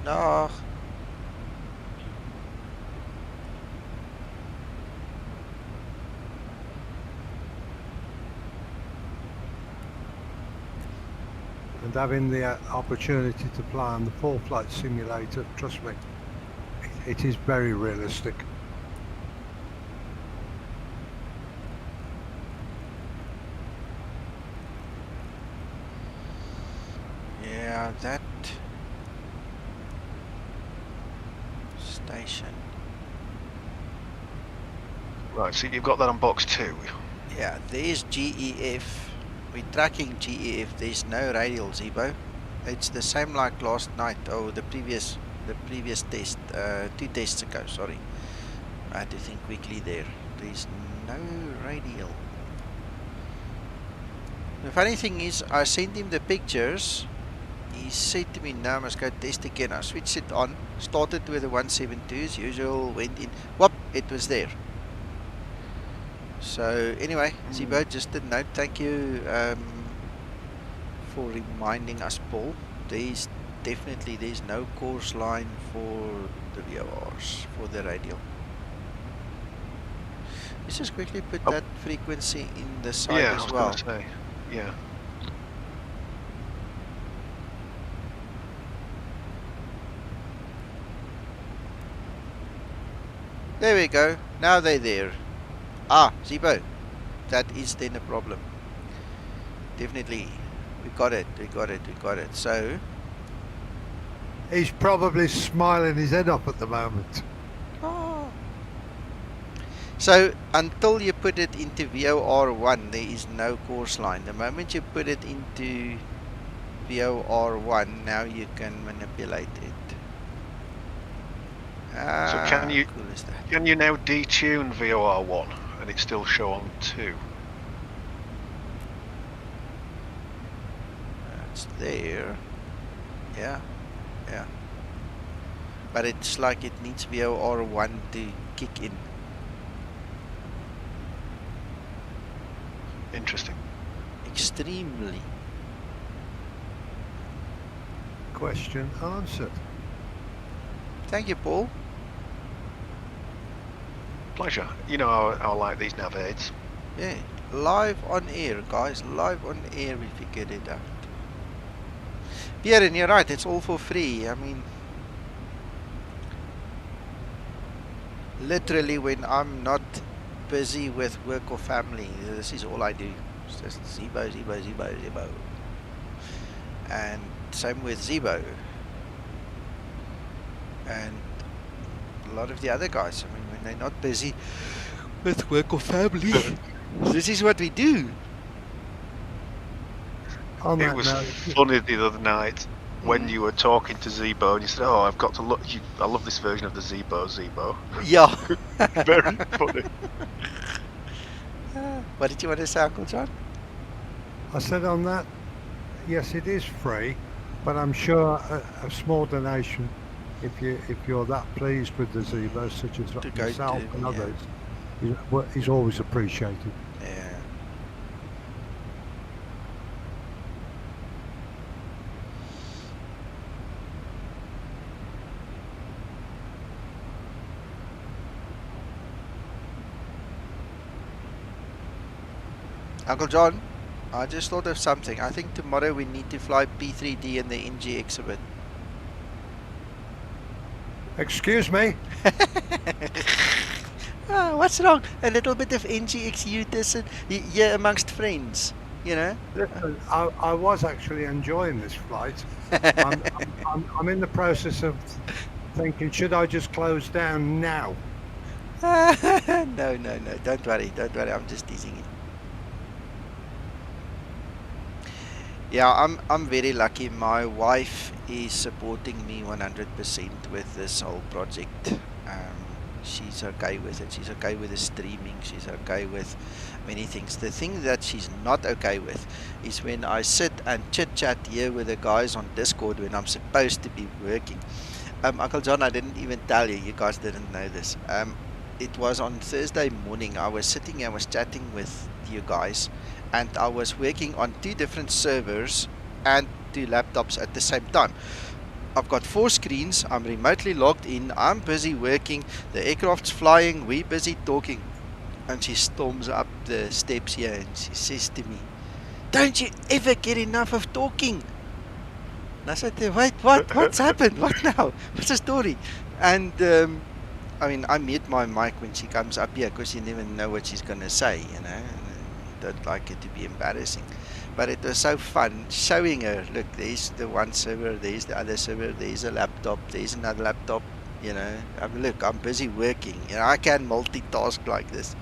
No. And having the opportunity to play on the full flight simulator, trust me, it is very realistic. Yeah, that station. Right, so you've got that on box 2. Yeah, there's GEF. We're tracking GEF. There's no radial, Zibo. It's the same like last night, or the previous test, 2 tests ago, sorry. I had to think quickly there. There's no radial. The funny thing is, I sent him the pictures. He said to me, now I must go test again. I switched it on, started with the 172 as usual, went in, whoop, it was there. So anyway, Zibo, just a note, thank you for reminding us, Paul. There's no course line for the VORs, for the radial. Let's just quickly put that frequency in the side Yeah, as I was well. going to say. Yeah. There we go. Now they're there. Ah, Zibo. That is then a problem. Definitely. We got it. So, He's probably smiling his head up at the moment. so until you put it into VOR1, there is no course line. The moment you put it into VOR1, now you can manipulate it. So can you cool is that? can you now detune VOR1 and it still show on 2? It's there. Yeah. But it's like it needs VOR1 to kick in. Interesting. Extremely. Question answered. Thank you, Paul. Pleasure. You know I like these nav aids. Yeah, live on air, guys. Live on air, we figured it out. BEORN, you're right. It's all for free. I mean, literally, when I'm not busy with work or family, this is all I do. It's just Zibo. And same with Zibo. And a lot of the other guys. I mean, when they're not busy with work or family, this is what we do. On It that was note, funny the other night when you were talking to Zibo and you said, "Oh, I've got to look. I love this version of the Zibo." Yeah. Very funny. What did you want to say, Uncle John? I said on that, yes, it is free, but I'm sure a small donation, if you're that pleased with the Zibo, such as To go myself to, and yeah. others, is always appreciated. Yeah. Uncle John, I just thought of something. I think tomorrow we need to fly P3D in the NG exhibit. Excuse me? What's wrong? A little bit of NGXU yeah, amongst friends, you know? Listen, I was actually enjoying this flight. I'm in the process of thinking, should I just close down now? No, don't worry, I'm just teasing you. Yeah, I'm very lucky. My wife is supporting me 100% with this whole project. She's okay with it. She's okay with the streaming. She's okay with many things. The thing that she's not okay with is when I sit and chit-chat here with the guys on Discord when I'm supposed to be working. Uncle John, I didn't even tell you. You guys didn't know this. It was on Thursday morning. I was sitting here, I was chatting with you guys, and I was working on 2 different servers and 2 laptops at the same time. I've got 4 screens, I'm remotely logged in, I'm busy working, the aircraft's flying, we're busy talking. And she storms up the steps here and she says to me, "Don't you ever get enough of talking?" And I said to her, "Wait, what? What's happened? What now? What's the story?" And I mean, I mute my mic when she comes up here because you never know what she's going to say, you know. Don't like it to be embarrassing, but it was so fun showing her, look, there's the one server, there's the other server, there's a laptop, there's another laptop, you know. Look, I'm busy working, you know, I can multitask like this.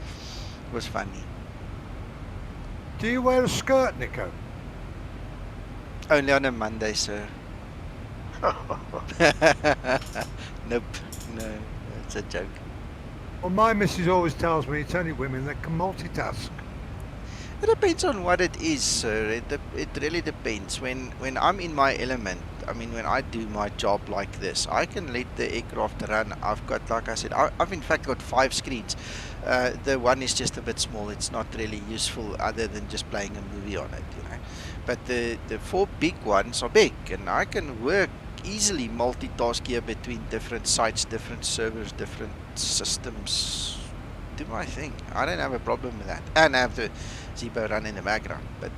It was funny. Do you wear a skirt, Nico? Only on a Monday, sir. Nope. No, it's a joke. Well, my missus always tells me it's only women that can multitask. It depends on what it is, sir. It really depends. When I'm in my element, I mean, when I do my job like this, I can let the aircraft run. I've got, like I said, I've in fact got 5 screens. The one is just a bit small. It's not really useful other than just playing a movie on it, you know. But the 4 big ones are big, and I can work easily multitask here between different sites, different servers, different systems. Do my thing. I don't have a problem with that. And I have the Zibo run in the background. But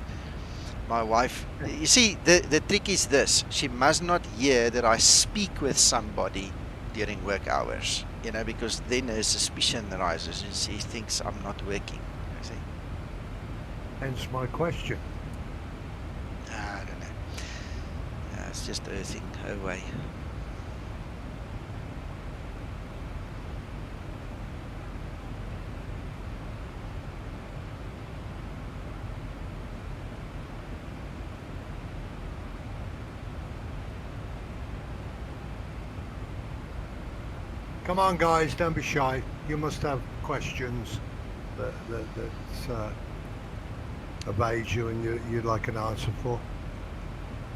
my wife, you see, the trick is this. She must not hear that I speak with somebody during work hours, you know, because then her suspicion arises and she thinks I'm not working. You see? Hence my question. I don't know. It's just her thing, her way. Come on, guys, don't be shy. You must have questions that evade you and you'd like an answer for.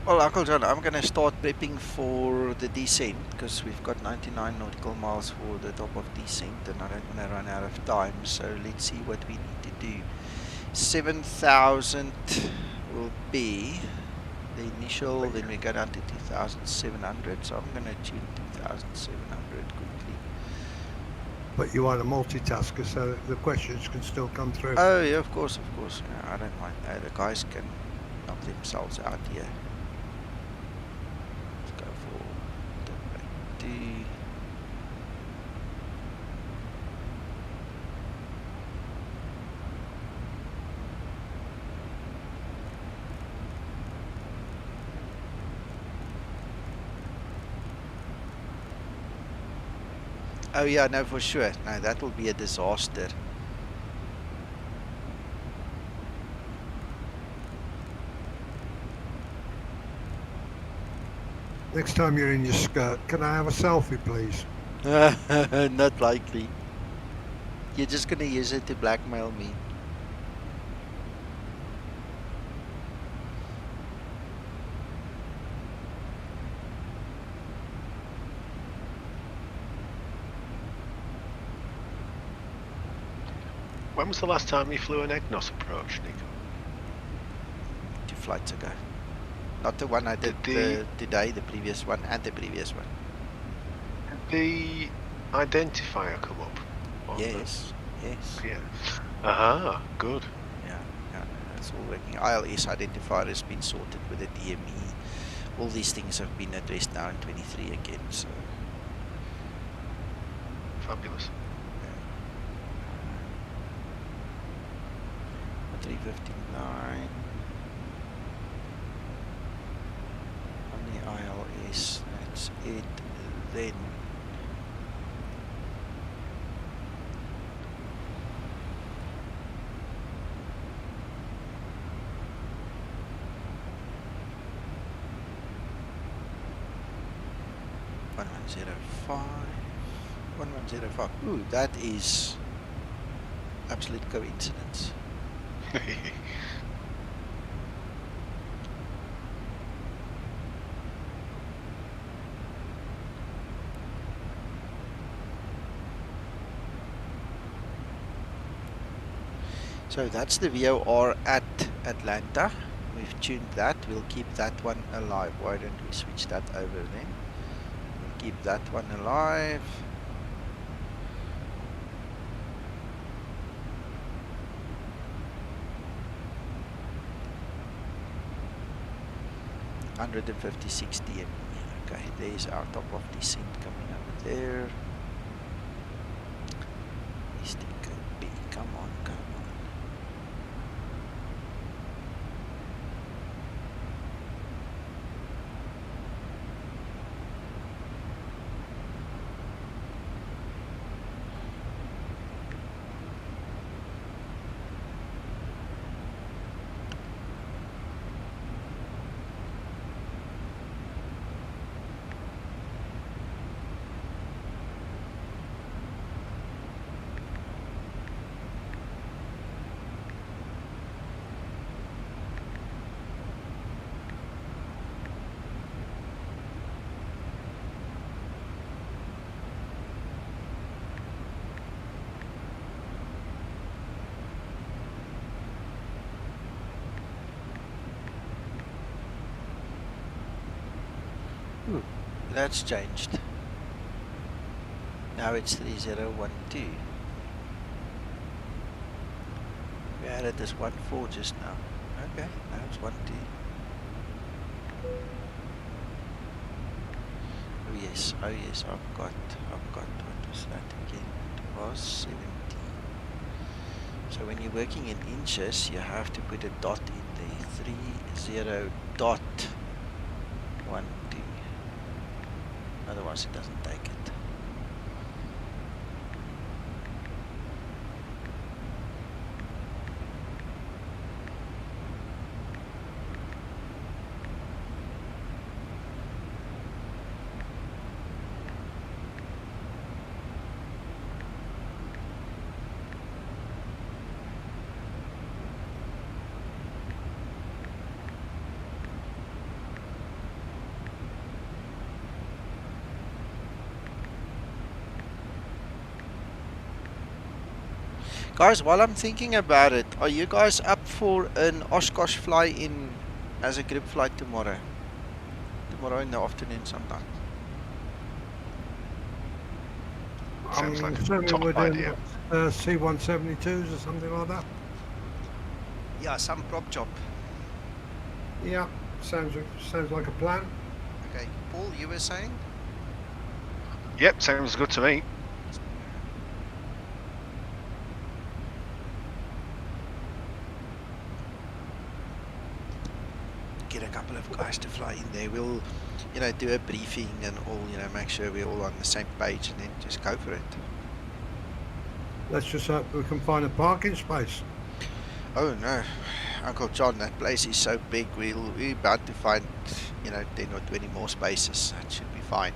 Well, Uncle John, I'm going to start prepping for the descent because we've got 99 nautical miles for the top of descent and I don't want to run out of time. So let's see what we need to do. 7,000 will be the initial, then we go down to 2,700. So I'm going to tune 2,700 quickly. But you are a multitasker, so the questions can still come through. Oh, yeah, of course, of course. Yeah, I don't mind. The guys can knock themselves out here. Let's go for the 2. Oh yeah, no, for sure. No, that will be a disaster. Next time you're in your skirt, can I have a selfie, please? Not likely. You're just gonna use it to blackmail me. When was the last time you flew an EGNOS approach, Nico? 2 flights ago. Not the one I did today, the previous one and the previous one. Did the identifier come up? Yes, yes. Yeah. Aha, good. Yeah, that's all working. ILS identifier has been sorted with the DME. All these things have been addressed now in 23 again, so. Fabulous. 359 on the ILS, that's it then. One 1105. Ooh, that is absolute coincidence. So that's the VOR at Atlanta. We've tuned that. We'll keep that one alive. Why don't we switch that over then? We'll keep that one alive. $156 DME. Okay, there's our top of descent coming over there. Stick B, come on, come on. That's changed. Now it's 3012. We added this 14 just now. Okay, now it's 12. Oh yes, I've got, what was that again? It was 17. So when you're working in inches, you have to put a dot in there, 30.12. Otherwise it doesn't take it. Guys, while I'm thinking about it, are you guys up for an Oshkosh fly-in as a group flight tomorrow? Tomorrow in the afternoon sometime. Sounds like a assuming top we're doing idea. C-172s or something like that. Yeah, some prop job. Yeah, sounds like a plan. Okay, Paul, you were saying? Yep, sounds good to me. Get a couple of guys to fly in there. We'll, you know, do a briefing and all, you know, make sure we're all on the same page and then just go for it. Let's just hope we can find a parking space. Oh no, Uncle John, that place is so big. We're about to find, you know, 10 or 20 more spaces. That should be fine.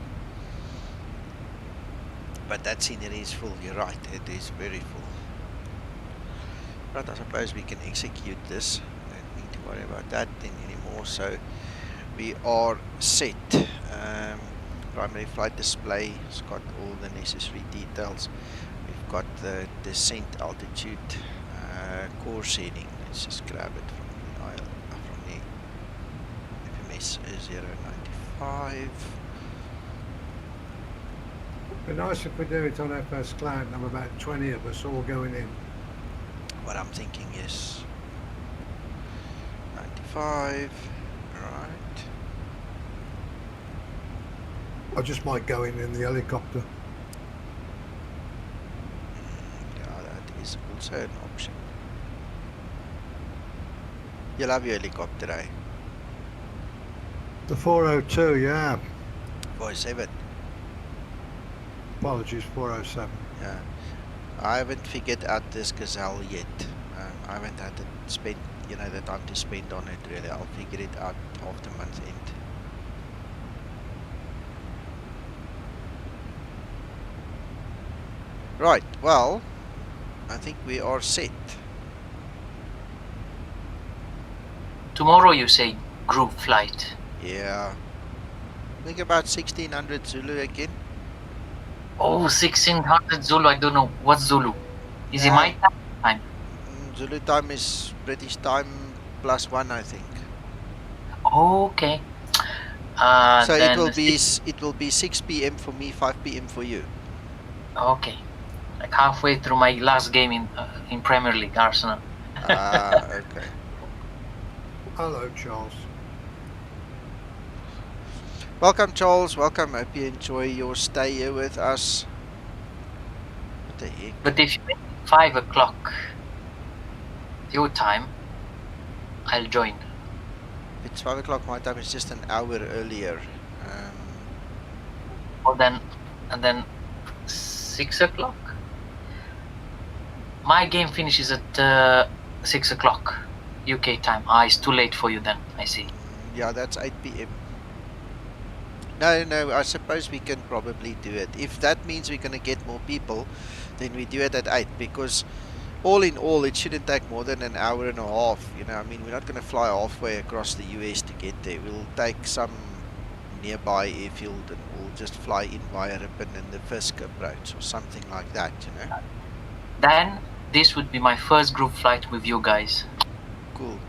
But that scenery is full. You're right. It is very full. But I suppose we can execute this. Don't need to worry about that then anymore. So we are set. Primary flight display has got all the necessary details. We've got the descent altitude, course heading. Let's just grab it from the FMS 095. It'd be nice if we do it on FS Cloud and have about 20 of us all going in. What I'm thinking is 95, right? I just might go in the helicopter. Yeah, that is also an option. You'll have your helicopter, eh? The 402, yeah. 47. Apologies, 407. Yeah. I haven't figured out this gazelle yet. I haven't had to spend, you know, the time to spend on it really. I'll figure it out after month end. Right, well, I think we are set. Tomorrow you say group flight. Yeah. Think about 1600 Zulu again. Oh, 1600 Zulu. I don't know. What's Zulu? Is it Yeah. my time? Zulu time is British time +1, I think. Okay. So then it will be 6 p.m. for me, 5 p.m. for you. Okay. Like halfway through my last game in Premier League, Arsenal. Ah, okay. Hello, Charles. Welcome, Charles. Welcome. Hope you enjoy your stay here with us. What the heck? But if you make it 5 o'clock your time, I'll join. It's 5 o'clock my time. It's just an hour earlier. And then 6 o'clock. My game finishes at 6 o'clock UK time. It's too late for you then. I see. Yeah, that's 8 p.m. No, I suppose we can probably do it. If that means we're going to get more people, then we do it at 8, because all in all, it shouldn't take more than an hour and a half. You know, I mean, we're not going to fly halfway across the US to get there. We'll take some nearby airfield and we'll just fly in via Ripon and the Fisk approach or something like that, you know. Then this would be my first group flight with you guys. Cool.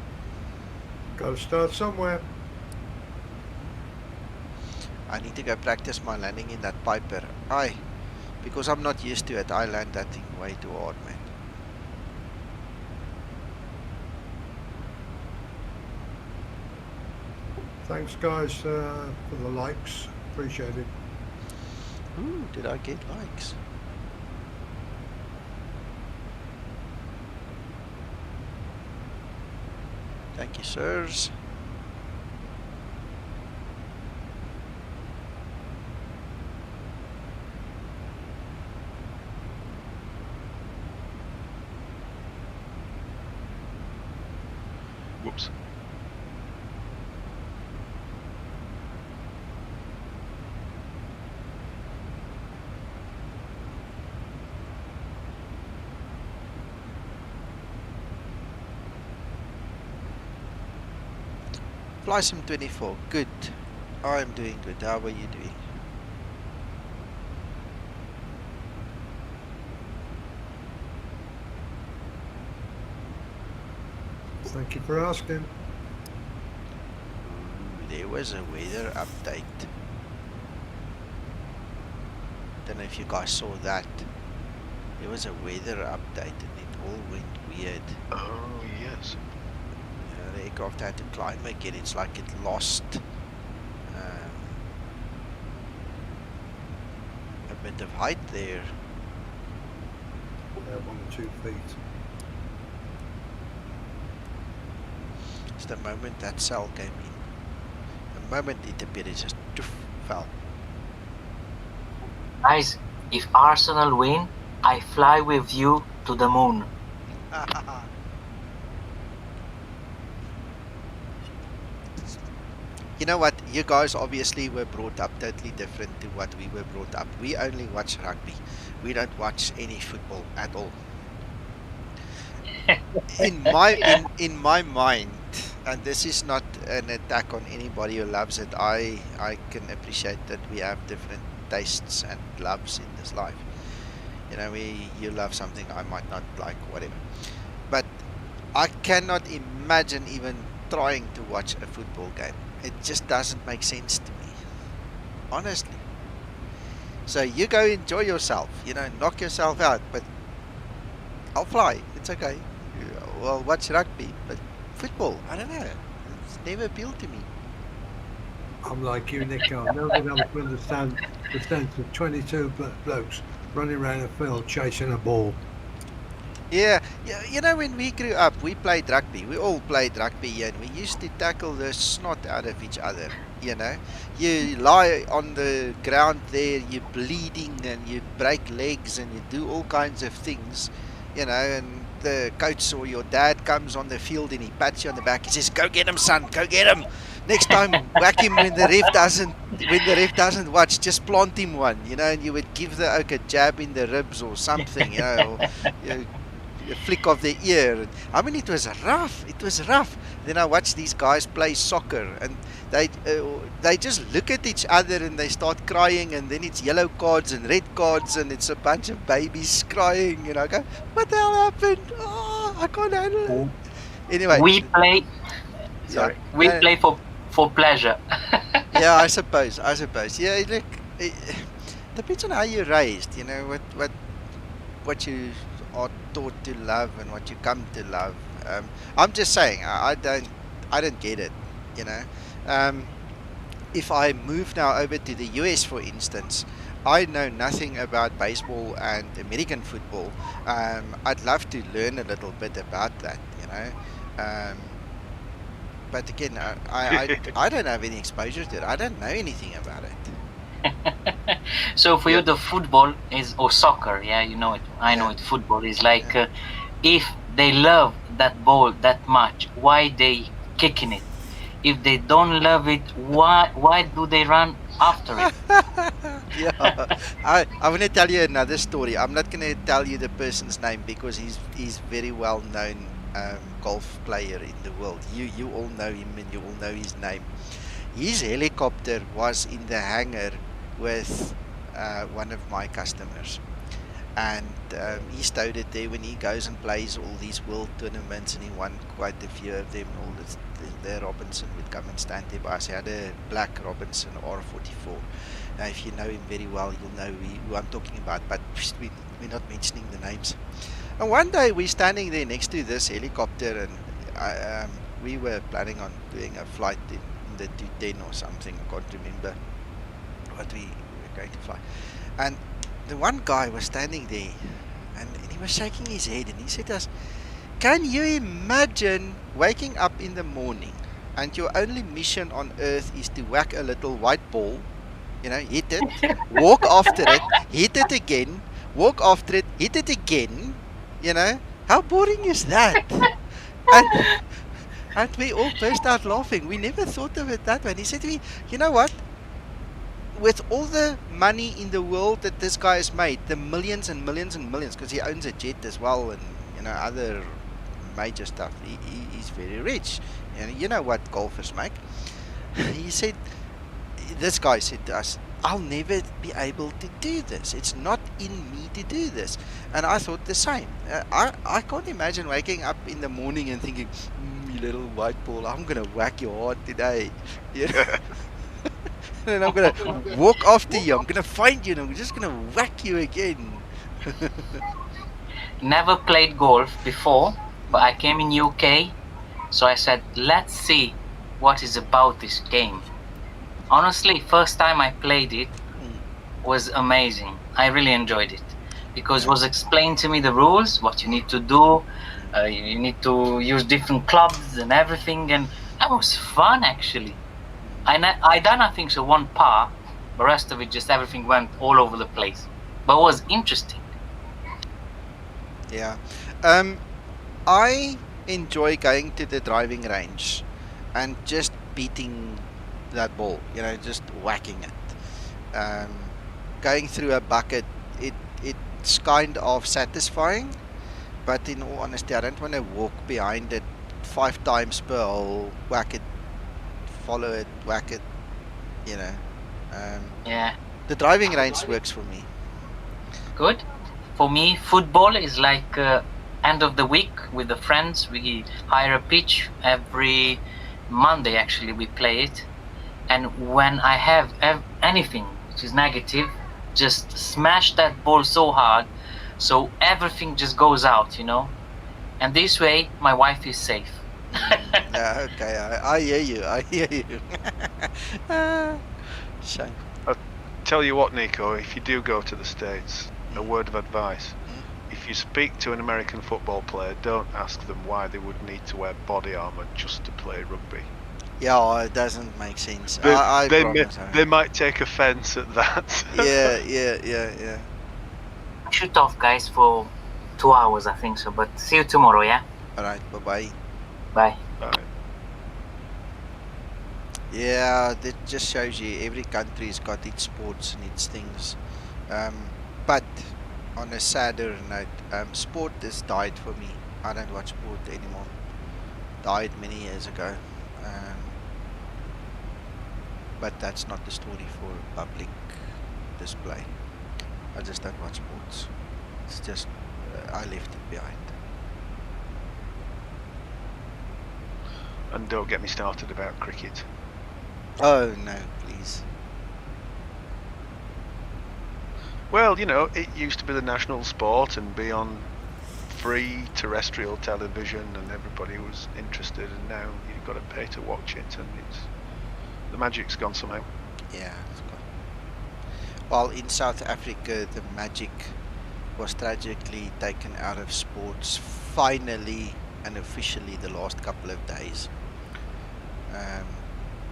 Got to start somewhere. I need to go practice my landing in that Piper. Because I'm not used to it, I land that thing way too hard, man. Thanks, guys, for the likes. Appreciate it. Ooh, did I get likes? Thank you, sirs. Whoops. Fly Sim 24, good. I'm doing good. How are you doing? Thank you for asking. Ooh, there was a weather update. Don't know if you guys saw that. There was a weather update and it all went weird. Oh, yes. The aircraft had to climb again. It's like it lost a bit of height there. 1 or 2 feet. It's the moment that cell came in. The moment it appeared, it just fell. Guys, if Arsenal win, I fly with you to the moon. You know what? You guys obviously were brought up totally different to what we were brought up. We only watch rugby. We don't watch any football at all. In my mind, and this is not an attack on anybody who loves it. I can appreciate that we have different tastes and loves in this life. You know, you love something I might not like, whatever. But I cannot imagine even trying to watch a football game. It just doesn't make sense to me, honestly. So you go enjoy yourself, you know, knock yourself out, but I'll fly, it's okay. Well, watch rugby, but football, I don't know, it's never appealed to me. I'm like you, Nick. I've never been able to understand the sense of 22 blokes running around a field chasing a ball. Yeah, you know, when we grew up, we played rugby. We all played rugby here, and we used to tackle the snot out of each other, you know. You lie on the ground there, you're bleeding, and you break legs, and you do all kinds of things, you know, and the coach or your dad comes on the field, and he pats you on the back, he says, "Go get him, son, go get him. Next time, whack him when the ref doesn't watch, just plant him one," you know, and you would give the oak a jab in the ribs or something, you know, or, you know, a flick of the ear. I mean, it was rough. It was rough. Then I watched these guys play soccer, and they just look at each other and they start crying, and then it's yellow cards and red cards, and it's a bunch of babies crying. And I go, "What the hell happened? Oh, I can't handle it." Anyway, we play. Sorry, yeah, we play for pleasure. Yeah, I suppose. Yeah, look, it depends on how you're raised. You know what you are taught to love and what you come to love. I'm just saying, I don't get it, you know. If I move now over to the US, for instance, I know nothing about baseball and American football. I'd love to learn a little bit about that, you know. But again, I don't have any exposure to it. I don't know anything about it. So for you, the football is, or soccer, yeah, you know it. I know it. Football is like, if they love that ball that much, why they kicking it? If they don't love it, why do they run after it? Yeah, I'm gonna tell you another story. I'm not gonna tell you the person's name because he's very well known golf player in the world. You all know him and you all know his name. His helicopter was in the hangar with one of my customers, and he stowed it there when he goes and plays all these world tournaments, and he won quite a few of them. All this, the Robinson would come and stand there by us. He had a black Robinson R44. Now, if you know him very well, you'll know who I'm talking about, but we're not mentioning the names. And one day we're standing there next to this helicopter, and we were planning on doing a flight in the 210 or something. I can't remember what we were going to fly. And the one guy was standing there, and he was shaking his head, and he said to us, "Can you imagine waking up in the morning and your only mission on earth is to whack a little white ball, hit it, walk after it, hit it again, walk after it, hit it again, how boring is that?" And we all burst out laughing. We never thought of it that way. And he said to me, "You know what? With all the money in the world that this guy has made, the millions and millions and millions, because he owns a jet as well, and other major stuff. He's very rich. You know what golfers make." He said, this guy said to us, "I'll never be able to do this. It's not in me to do this." And I thought the same. I can't imagine waking up in the morning and thinking, "You little white ball, I'm gonna whack your heart today." And I'm gonna walk after you. I'm gonna find you, and I'm just gonna whack you again. Never played golf before, but I came in UK, so I said, let's see what is about this game. Honestly, first time I played it was amazing. I really enjoyed it because it was explained to me the rules, what you need to do. You need to use different clubs and everything, and that was fun actually. I done, I think so, one par. The rest of it, just everything went all over the place, but it was interesting. Yeah. I enjoy going to the driving range and just beating that ball, just whacking it. Going through a bucket, it's kind of satisfying, but in all honesty, I don't want to walk behind it 5 times per hole, whack it, follow it, whack it, Yeah. The driving range works for me. Good. For me, football is like end of the week with the friends. We hire a pitch every Monday. Actually, we play it, and when I have anything which is negative, just smash that ball so hard, so everything just goes out, And this way, my wife is safe. Yeah, okay, I hear you. I hear you. Shame. I'll tell you what, Nico, if you do go to the States, a word of advice. If you speak to an American football player, don't ask them why they would need to wear body armour just to play rugby. Yeah, it doesn't make sense. They might take offence at that. Yeah. Shoot off, guys, for 2 hours, I think so. But see you tomorrow, yeah? Alright, bye-bye. Bye. Bye. Yeah, that just shows you every country's got its sports and its things. But on a sadder note, sport has died for me. I don't watch sport anymore. Died many years ago. But that's not the story for public display. I just don't watch sports. It's just, I left it behind. And don't get me started about cricket. Oh no, please. Well, it used to be the national sport and be on free terrestrial television and everybody was interested, and now you've got to pay to watch it, and the magic's gone somehow. Yeah, it's gone. Well, in South Africa, the magic was tragically taken out of sports finally and officially the last couple of days.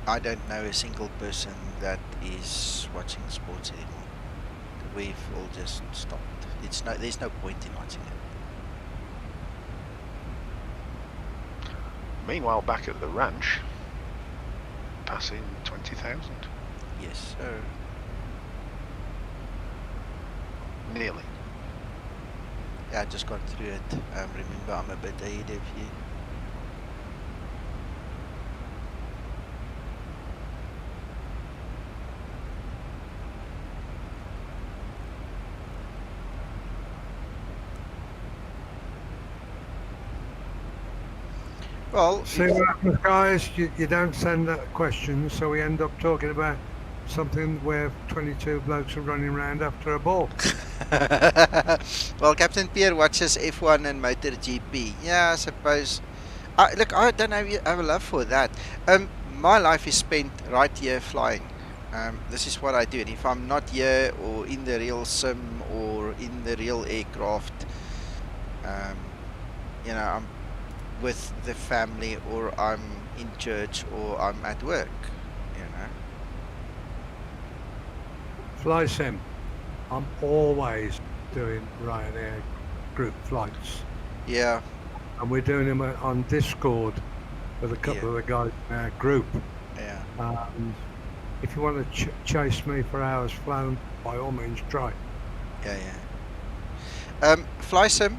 I don't know a single person that is watching sports anymore. We've all just stopped. There's no point in watching it. Meanwhile, back at the ranch, passing 20,000. Yes, sir. Nearly. Yeah, I just got through it. Remember, I'm a bit ahead of you. Well, See what happens, guys? You don't send questions, so we end up talking about something where 22 blokes are running around after a ball. well, Captain Pierre watches F1 and MotoGP. Yeah, I suppose. Look, I don't have a love for that. My life is spent right here flying. This is what I do. And if I'm not here or in the real sim or in the real aircraft, you know, I'm with the family or I'm in church or I'm at work, you know. Fly sim. I'm always doing Ryanair group flights. Yeah. And we're doing them on Discord with a couple of the guys in our group. Yeah. And if you want to chase me for hours flown, by all means try. Yeah. Fly sim,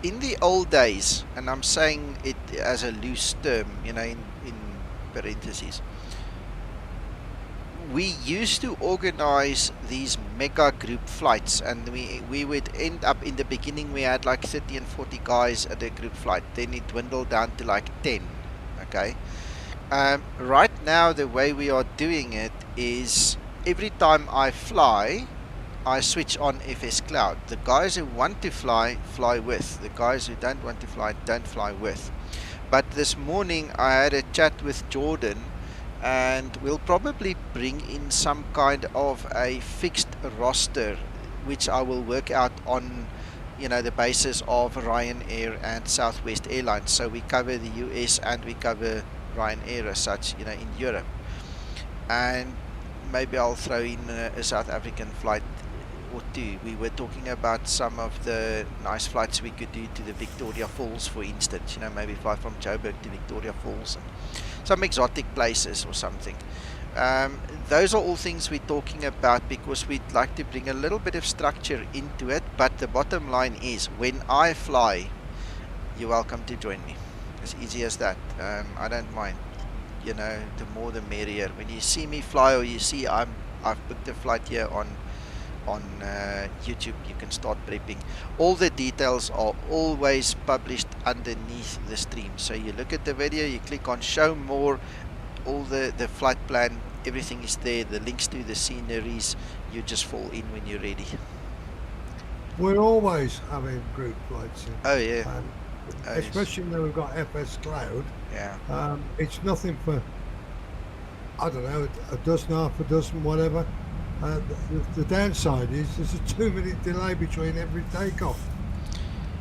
in the old days, and I'm saying it as a loose term, you know, in parentheses, we used to organize these mega group flights, and we would end up, in the beginning we had like 30 and 40 guys at a group flight, then it dwindled down to like 10. Okay. Right now the way we are doing it is every time I fly, I switch on FS Cloud. The guys who want to fly, fly with. The guys who don't want to fly, don't fly with. But this morning I had a chat with Jordan, and we'll probably bring in some kind of a fixed roster, which I will work out on, you know, the basis of Ryanair and Southwest Airlines. So we cover the US and we cover Ryanair as such, you know, in Europe. And maybe I'll throw in a South African flight or two. We were talking about some of the nice flights we could do to the Victoria Falls, for instance, you know, maybe fly from Joburg to Victoria Falls and some exotic places or something. Those are all things we're talking about because we'd like to bring a little bit of structure into it, but the bottom line is, when I fly, you're welcome to join me. As easy as that. I don't mind. You know, the more the merrier. When you see me fly, or you see I've booked a flight here on YouTube, you can start prepping. All the details are always published underneath the stream. So you look at the video, you click on show more, all the flight plan, everything is there, the links to the sceneries, you just fall in when you're ready. We're always having group flights in. Oh yeah. Especially when we've got FS Cloud. Yeah. It's nothing for, I don't know, a dozen, half a dozen, whatever. The downside is there's a 2-minute delay between every takeoff.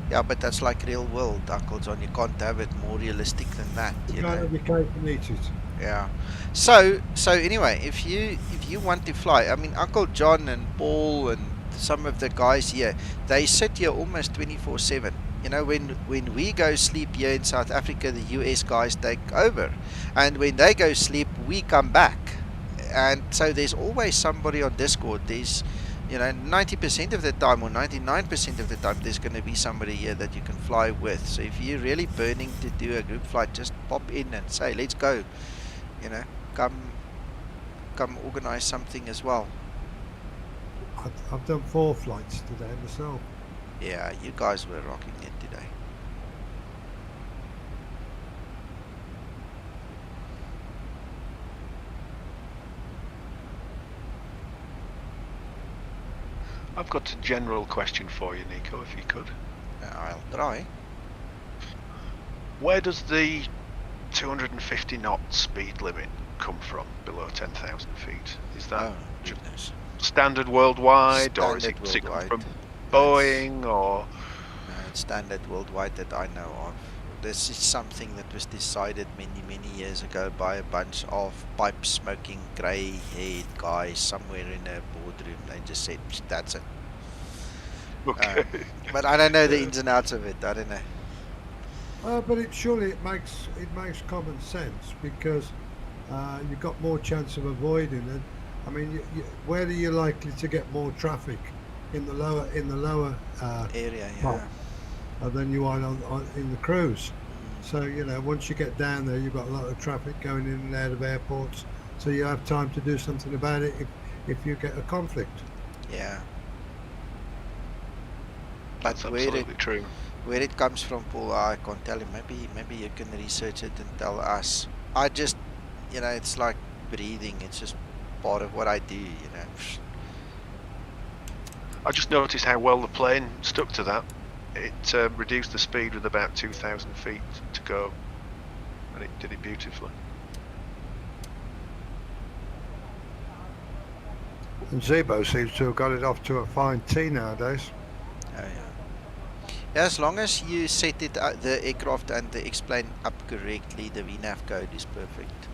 Yeah, but that's like real world, Uncle John. You can't have it more realistic than that. You know. Be careful to eat it. Yeah. So anyway, if you want to fly, I mean, Uncle John and Paul and some of the guys here, they sit here almost 24/7. You know, when we go sleep here in South Africa, the US guys take over, and when they go sleep, we come back, and so there's always somebody on Discord. There's, you know, 90% of the time or 99% of the time, there's going to be somebody here that you can fly with. So if you're really burning to do a group flight, just pop in and say, let's go. You know, come organize something as well. I've done 4 flights today myself. Yeah, you guys were rocking it today. I've got a general question for you, Nico, if you could. I'll try. Where does the 250 knot speed limit come from below 10,000 feet? Is that standard worldwide, standard or is it worldwide. From Boeing, or? No, it's standard worldwide that I know of. This is something that was decided many years ago by a bunch of pipe smoking grey-haired guys somewhere in a boardroom. They just said, that's it. Okay. But I don't know the ins and outs of it. I don't know. But surely it makes common sense, because you've got more chance of avoiding it. I mean, where are you likely to get more traffic? In the lower area, part, than you are in the cruise. So, you know, once you get down there, you've got a lot of traffic going in and out of airports, so you have time to do something about it if you get a conflict. Yeah. That's absolutely true. Where it comes from, Paul, I can't tell you. Maybe you can research it and tell us. I just, it's like breathing. It's just part of what I do, I just noticed how well the plane stuck to that. It reduced the speed with about 2,000 feet to go, and it did it beautifully. And Zibo seems to have got it off to a fine tee nowadays. Oh, yeah. As long as you set it the aircraft and the X-plane up correctly, the VNAV code is perfect.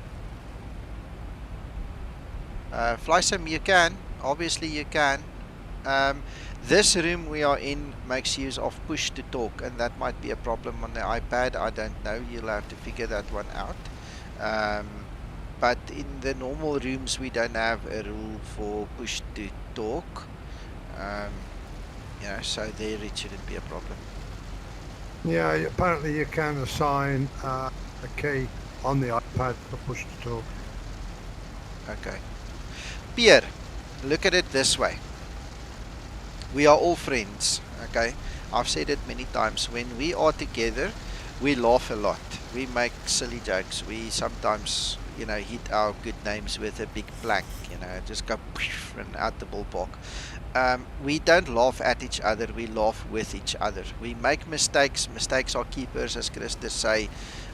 Fly sim, you can. Obviously, you can. This room we are in makes use of push to talk, and that might be a problem on the iPad. I don't know. You'll have to figure that one out. But in the normal rooms, we don't have a rule for push to talk. So there it shouldn't be a problem. Yeah, apparently you can assign a key on the iPad for push to talk. Okay. Pierre, look at it this way. We are all friends, okay? I've said it many times. When we are together, we laugh a lot. We make silly jokes. We sometimes, hit our good names with a big plank, just go and out the ballpark. We don't laugh at each other. We laugh with each other. We make mistakes. Mistakes are keepers, as Christus say.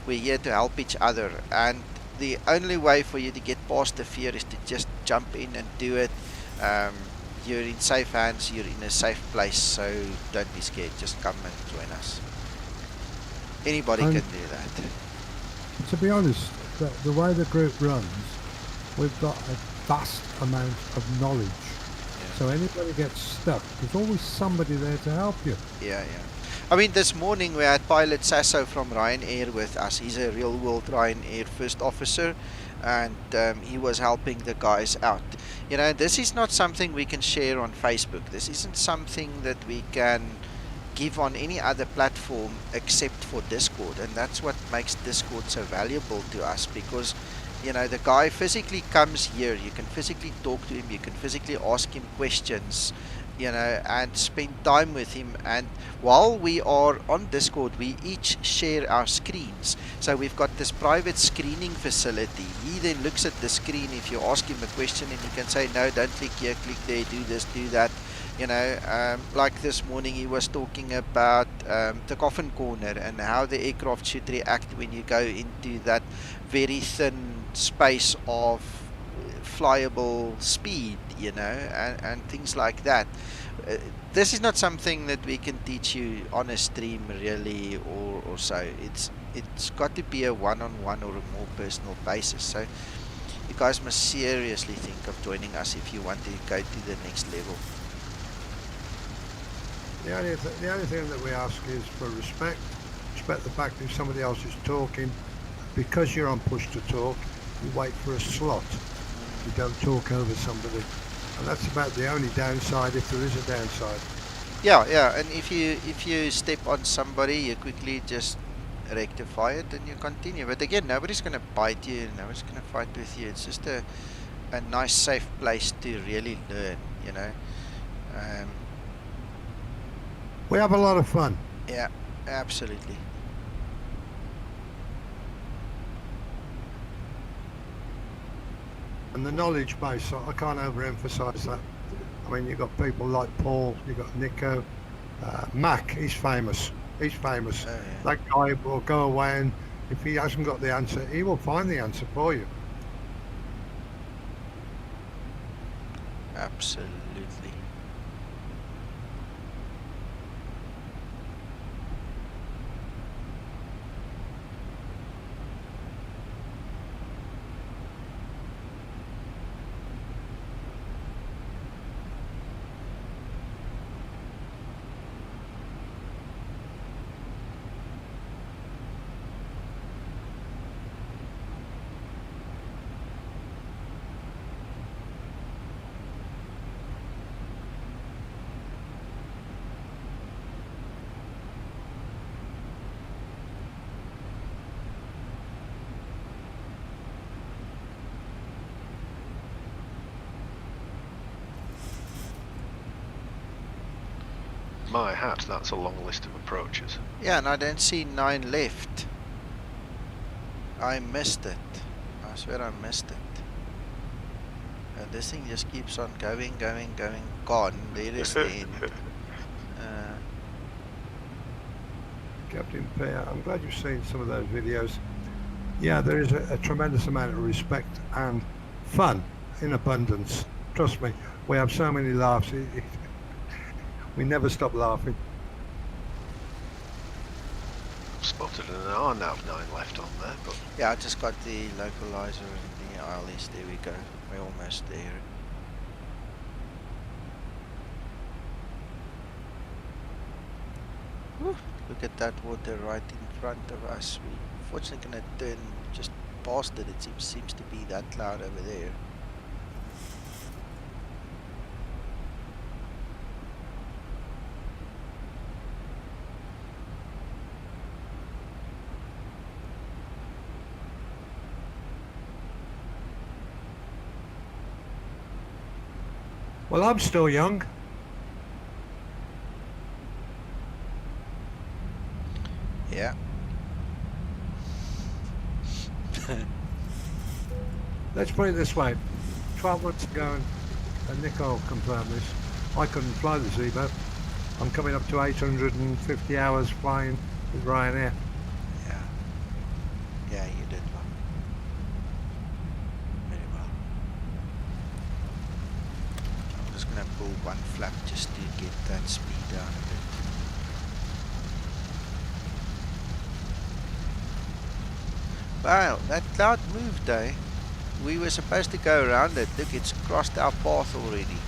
We're here to help each other. And the only way for you to get past the fear is to just jump in and do it. You're in safe hands, you're in a safe place, so don't be scared, just come and join us. Anybody can do that. To be honest, the way the group runs, we've got a vast amount of knowledge. Yeah. So anybody gets stuck, there's always somebody there to help you. Yeah. I mean, this morning we had pilot Sasso from Ryanair with us. He's a real world Ryanair first officer, and he was helping the guys out. This is not something we can share on Facebook. This isn't something that we can give on any other platform except for Discord, and that's what makes Discord so valuable to us, because the guy physically comes here. You can physically talk to him, you can physically ask him questions, and spend time with him. And while we are on Discord, we each share our screens. So we've got this private screening facility. He then looks at the screen. If you ask him a question, and he can say, no, don't click here, click there, do this, do that. Like this morning, he was talking about the coffin corner and how the aircraft should react when you go into that very thin space of flyable speed, and things like that. This is not something that we can teach you on a stream, really, or so. It's got to be a one-on-one or a more personal basis. So you guys must seriously think of joining us if you want to go to the next level. The only thing that we ask is for respect. Respect the fact that if somebody else is talking, because you're on push to talk, you wait for a slot. You don't talk over somebody. And that's about the only downside, if there is a downside. Yeah, and if you step on somebody, you quickly just rectify it and you continue. But again, nobody's going to bite you, nobody's going to fight with you. It's just a nice, safe place to really learn, We have a lot of fun. Yeah, absolutely. And the knowledge base, I can't overemphasize that. I mean, you've got people like Paul, you've got Nico, Mac, he's famous. He's famous. Oh, yeah. That guy will go away, and if he hasn't got the answer, he will find the answer for you. Absolutely. My hat, that's a long list of approaches. Yeah, and I don't see 9 left. I missed it. I swear I missed it. And this thing just keeps on going, gone. There is the end. Captain Pear, I'm glad you've seen some of those videos. Yeah, there is a tremendous amount of respect and fun in abundance. Trust me, we have so many laughs. We never stop laughing. Spotted an RNAV 9 left on there, but Yeah, I just got the localizer and the ILS. There we go. We're almost there. Whew, look at that water right in front of us. We're fortunately going to turn just past it. It seems to be that cloud over there. Well, I'm still young. Yeah. Let's put it this way. 12 months ago, and Nicole confirmed this, I couldn't fly the Zibo. I'm coming up to 850 hours flying with Ryanair. Yeah. Yeah, you did well. Very well. I'm just going to pull one flap just to get that speed down a bit. Wow, that cloud moved, eh? We were supposed to go around it. Look, it's crossed our path already.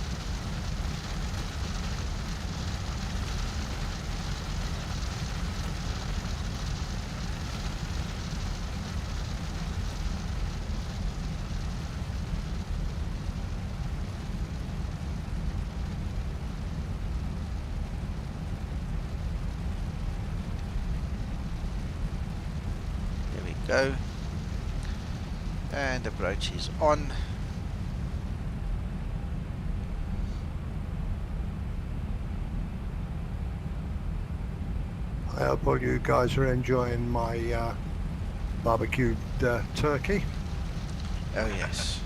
There we go. And approach is on. I hope all you guys are enjoying my barbecued turkey. Oh yes.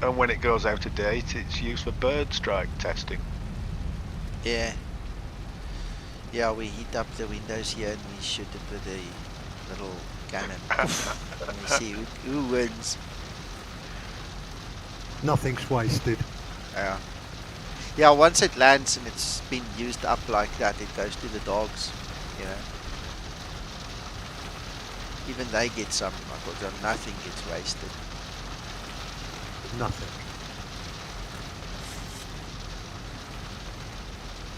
and when it goes out of date, it's used for bird strike testing. Yeah. Yeah, we heat up the windows here and we shoot it with a little cannon. And we see who wins. Nothing's wasted. Yeah. Yeah, once it lands and it's been used up like that, it goes to the dogs, you know. Even they get some, Uncle John, nothing gets wasted. Nothing.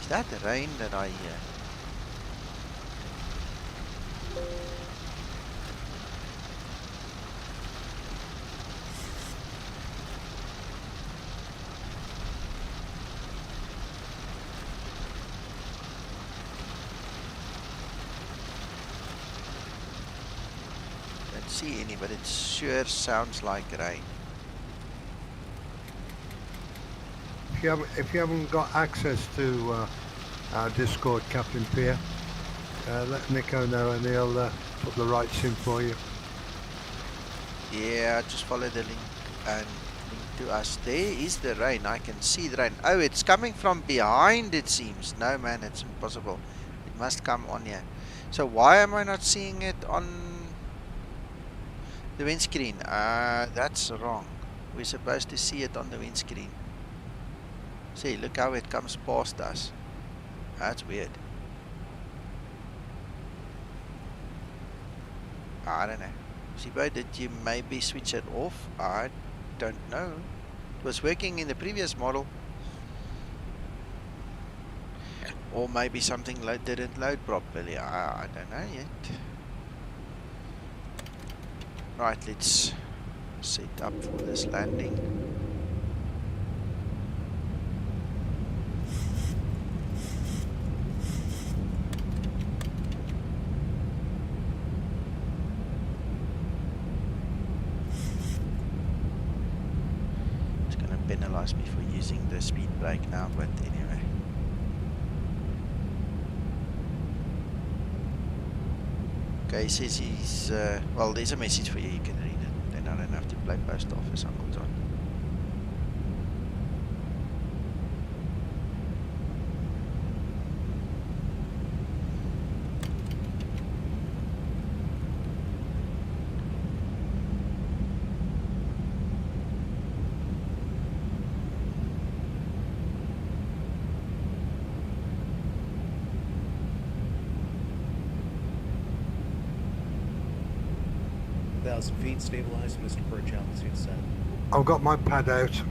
Is that the rain that I hear? Don't see any, but it sure sounds like rain. If you haven't got access to our Discord, Captain Pierre, let Nico know and he'll put the rights in for you. Yeah, just follow the link and link to us. There is the rain. I can see the rain. Oh, it's coming from behind, it seems. No, man, it's impossible. It must come on here. So why am I not seeing it on the windscreen? That's wrong. We're supposed to see it on the windscreen. See, look how it comes past us. That's weird. I don't know. Zibo, did you maybe switch it off? I don't know. It was working in the previous model. Or maybe something didn't load properly. I don't know yet. Right, let's set up for this landing. penalize me for using the speed brake now, but anyway. Okay, he says he's, well, there's a message for you, you can read it, then I don't have to play post office, Uncle John. Feet stabilized, Mr. Perch, altitude set. I've got my pad out.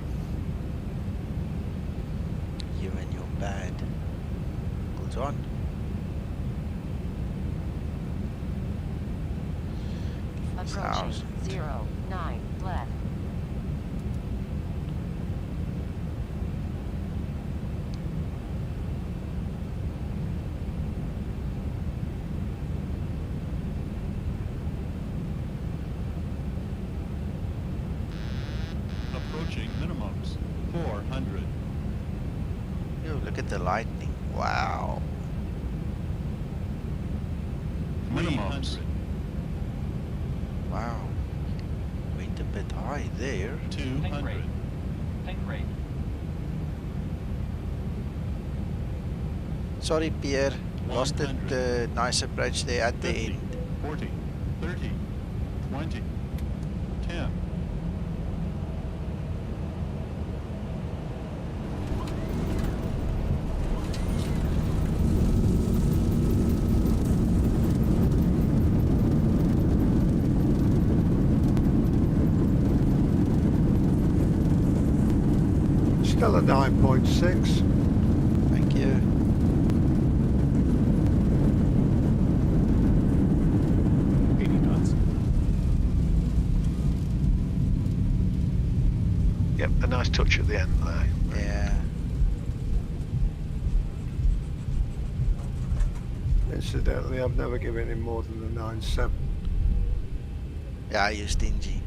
You and your bad. Uncle John. Approaching 09 left. Approaching minimums. 400. Yo, look at the lightning. Wow. Minimums. 300. Wow. Went a bit high there. 200. Think rate. Sorry, Pierre. Lost it. 100. Nice approach there at the 50, end. 40, 30, 20, 10. Still a 9.6. Thank you. Yep, a nice touch at the end there. Yeah. Incidentally, I've never given him more than a 9.7. Yeah, you're stingy.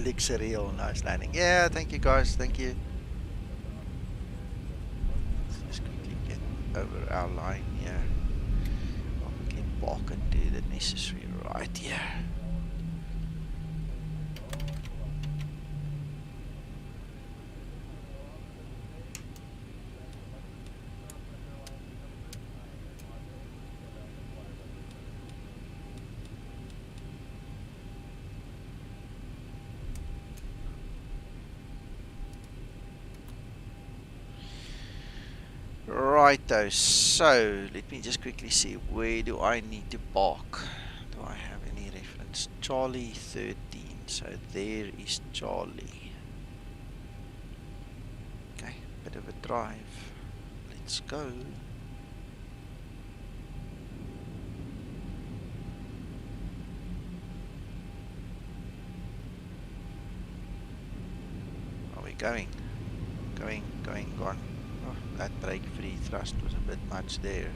Looks a real nice landing. Yeah, thank you guys. Thank you. Let's just quickly get over our line here. Well, we can park and do the necessary right here. Righto, so let me just quickly see, where do I need to park? Do I have any reference? Charlie 13, so there is Charlie. Okay, bit of a drive. Let's go. Are we going? Gone. Oh, that brake free thrust was a bit much there.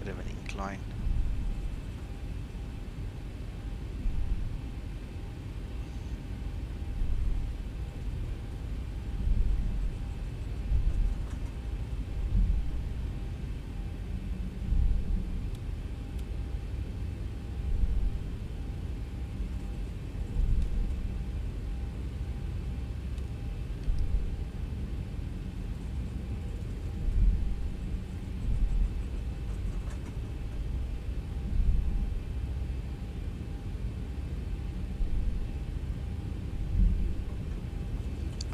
Bit of an incline.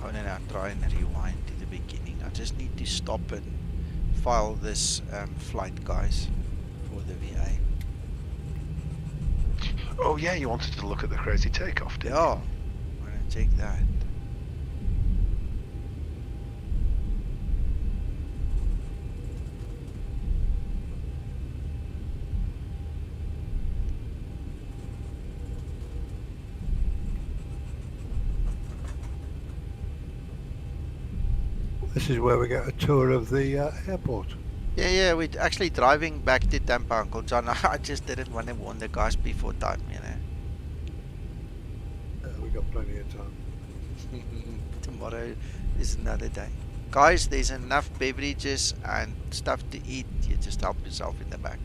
I'm gonna now try and rewind to the beginning. I just need to stop and file this flight, guys, for the VA. Oh yeah, you wanted to look at the crazy takeoff, didn't Yeah, I'm gonna check that. This is where we get a tour of the airport. Yeah, we're actually driving back to Tampa, Uncle John. I just didn't want to warn the guys before time, We got plenty of time. Tomorrow is another day. Guys, there's enough beverages and stuff to eat. You just help yourself in the back.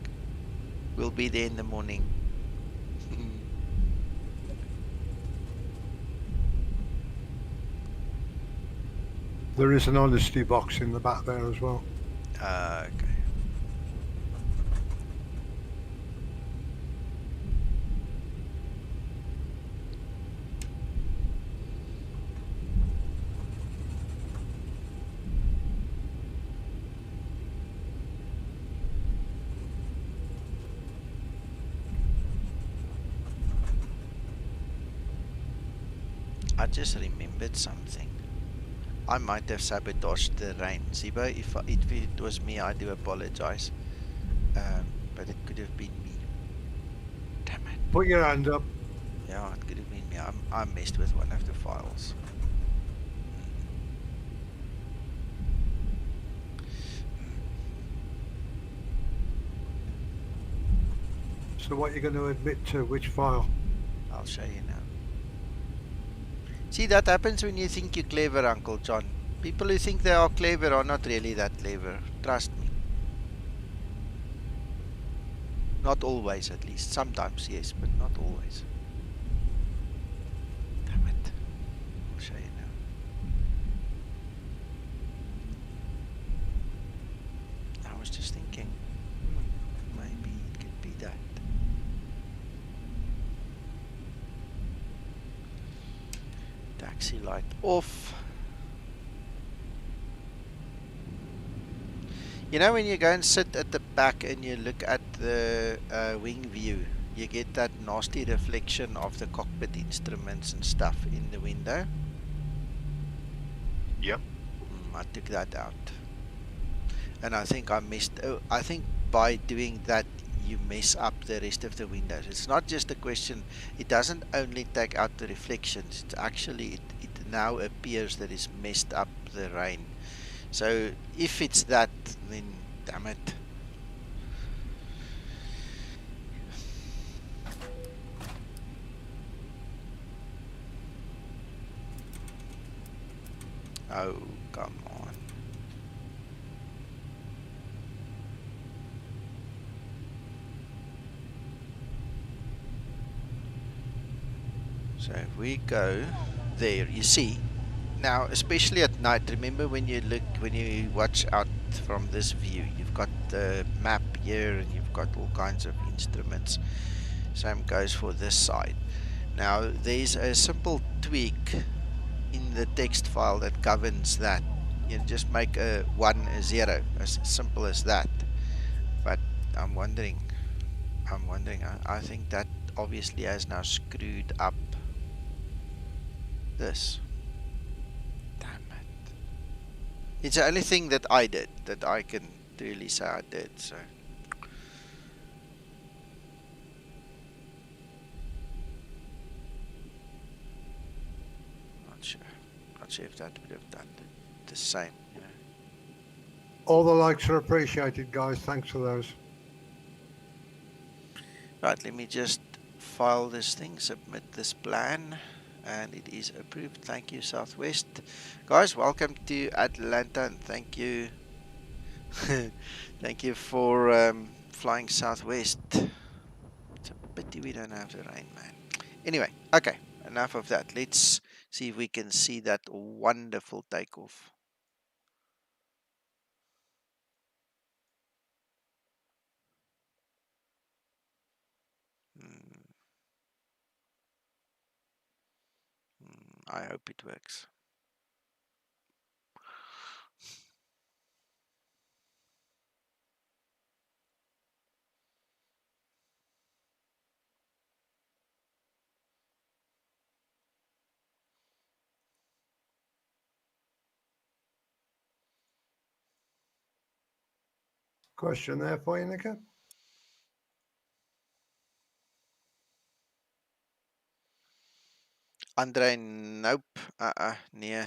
We'll be there in the morning. There is an honesty box in the back there as well. Okay. I just remembered something. I might have sabotaged the rain. Zibo, if it was me, I do apologize. But it could have been me. Damn it. Put your hand up. Yeah, it could have been me. I messed with one of the files. So what you're going to admit to? Which file? I'll show you now. See, that happens when you think you're clever, Uncle John. People who think they are clever are not really that clever. Trust me. Not always, at least. Sometimes, yes, but not always. Damn it. I'll show you now. I was just thinking, maybe it could be that. Taxi light off. You know, when you go and sit at the back and you look at the wing view, you get that nasty reflection of the cockpit instruments and stuff in the window. Yep. I took that out. And I think I missed, I think by doing that, you mess up the rest of the windows. It's not just a question, it doesn't only take out the reflections, it's actually, it now appears that it's messed up the rain. So if it's that, then damn it. Oh, come on. So if we go there, you see, now especially at night, remember when you look, when you watch out from this view, you've got the map here and you've got all kinds of instruments. Same goes for this side. Now there's a simple tweak in the text file that governs that. You just make a 1 a 0, as simple as that. But I'm wondering, I think that obviously has now screwed up this. Damn it. It's the only thing that I did, that I can really say I did, so. Not sure if that would have done the same, you know. All the likes are appreciated, guys. Thanks for those. Right, let me just file this thing, submit this plan, and it is approved. Thank you, Southwest. Guys, welcome to Atlanta, and thank you. Thank you for flying Southwest. It's a pity we don't have the rain, man. Anyway, okay, enough of that. Let's see if we can see that wonderful takeoff. I hope it works. Question there for you, Nico? Andre, nope. Nee.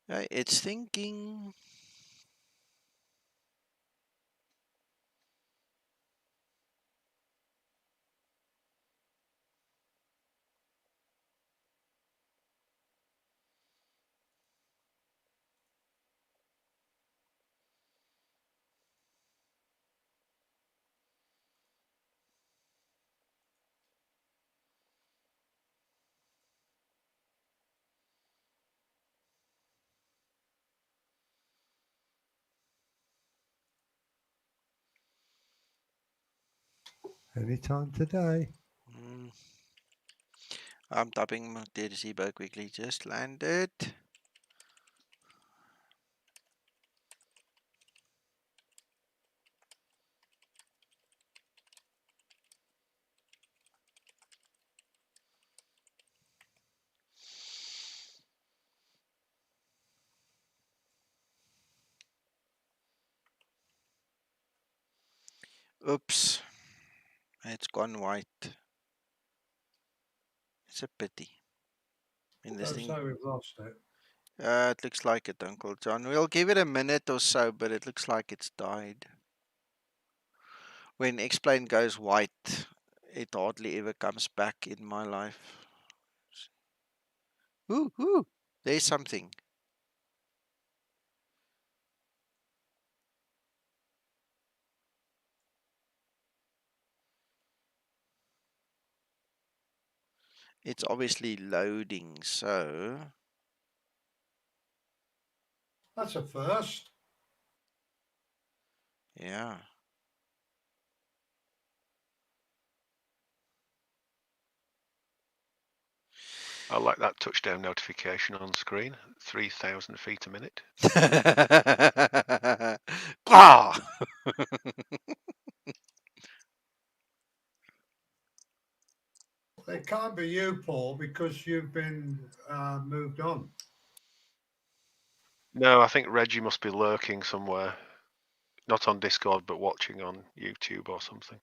It's thinking. Anytime today. Mm, I'm typing the Zibo quickly. Just landed. Oops. It's gone white. It's a pity. In this Don't thing. say we've lost it. It looks like it, Uncle John. We'll give it a minute or so, but it looks like it's died. When Explain goes white, it hardly ever comes back in my life. Ooh, there's something. It's obviously loading, so That's a first. yeah. I like that touchdown notification on screen. 3,000 feet a minute. Ah! It can't be you, Paul, because you've been moved on. No, I think Reggie must be lurking somewhere. Not on Discord, but watching on YouTube or something.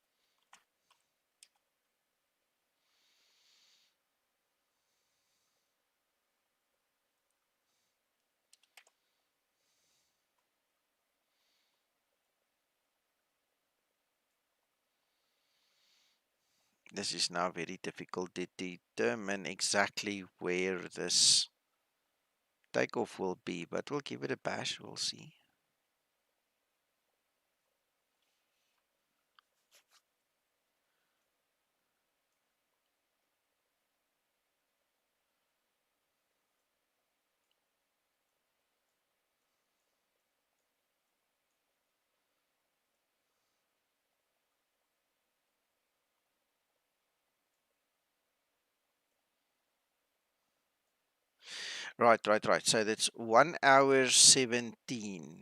This is now very difficult to determine exactly where this takeoff will be, but we'll give it a bash. We'll see. Right. So that's 1 hour 17.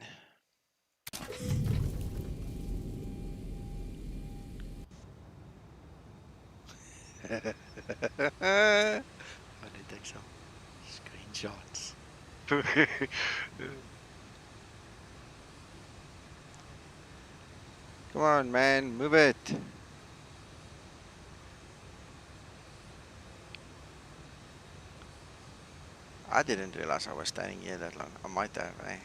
I need to take some screenshots. Come on, man, move it. I didn't realize I was standing here that long. I might have, eh? I'm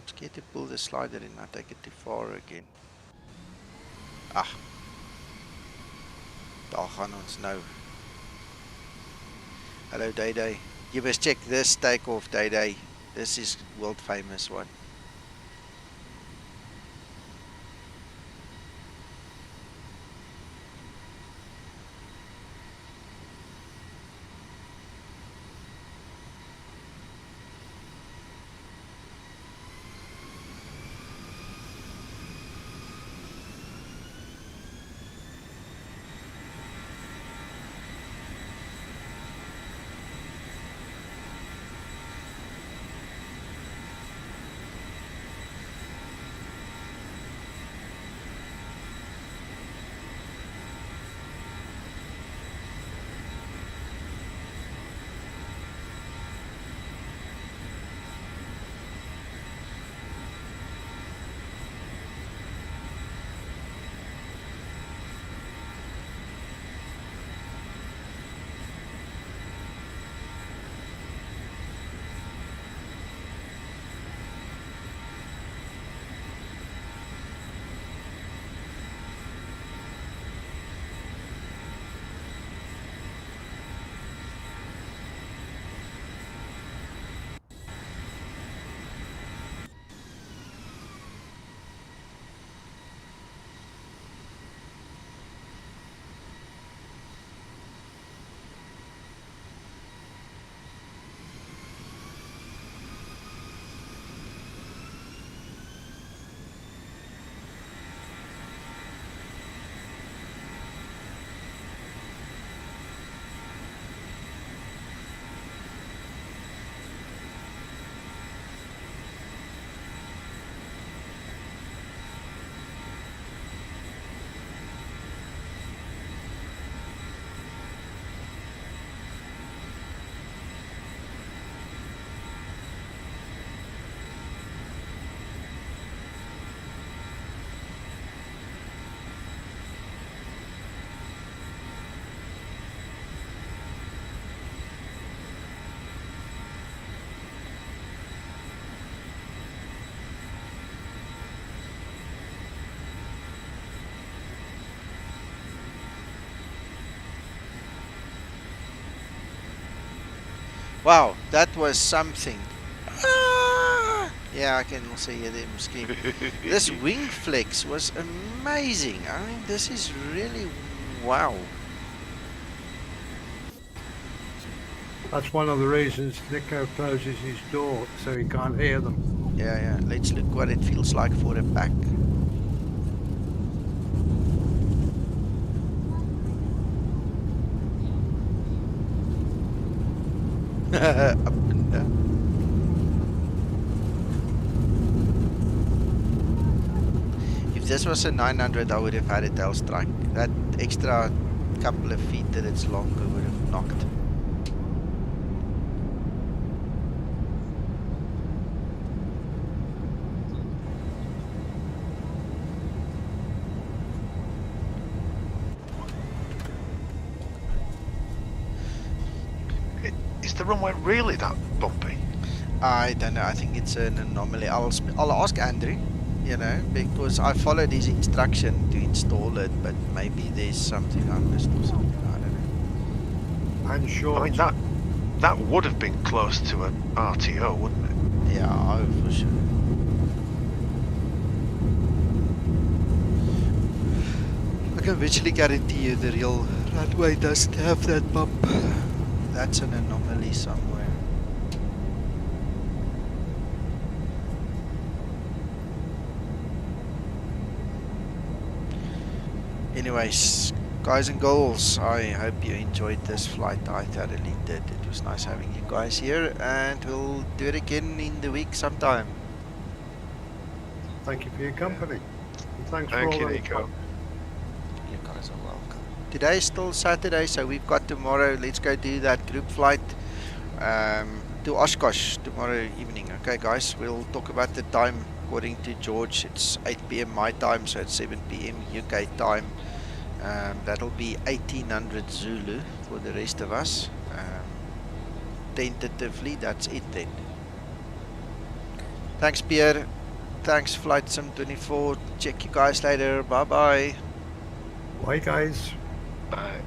scared to pull the slider in. I take it too far again. Ah, daar gaan ons nou. Hello, Day Day. You must check this takeoff, Day Day. This is world famous one. Wow, that was something. Ah! Yeah, I can also hear them scream. This wing flex was amazing. I mean, this is really wow. That's one of the reasons Nico closes his door so he can't hear them. Yeah, yeah. Let's look what it feels like for a pack. Up and down. If this was a 900, I would have had a tail strike. That extra couple of feet that it's longer would have knocked. Is the runway really that bumpy? I don't know. I think it's an anomaly. I'll ask Andrew, you know, because I followed his instruction to install it, but maybe there's something I missed or something. I don't know. And short. I mean, that would have been close to an RTO, wouldn't it? Yeah, oh, for sure. I can virtually guarantee you the real runway doesn't have that bump. That's an anomaly somewhere. Anyways, guys and girls, I hope you enjoyed this flight. I thoroughly did. It was nice having you guys here, and we'll do it again in the week sometime. Thank you for your company. And thanks for Thank all you, the Nico. You guys are welcome. Today is still Saturday, so we've got tomorrow. Let's go do that group flight to Oshkosh tomorrow evening. Okay, guys, we'll talk about the time. According to George, it's 8 p.m. my time, so it's 7 p.m. UK time. That'll be 1800 Zulu for the rest of us. Tentatively, that's it then. Thanks, Pierre. Thanks, Flight Sim 24. Check you guys later. Bye bye. Bye, guys. Bye.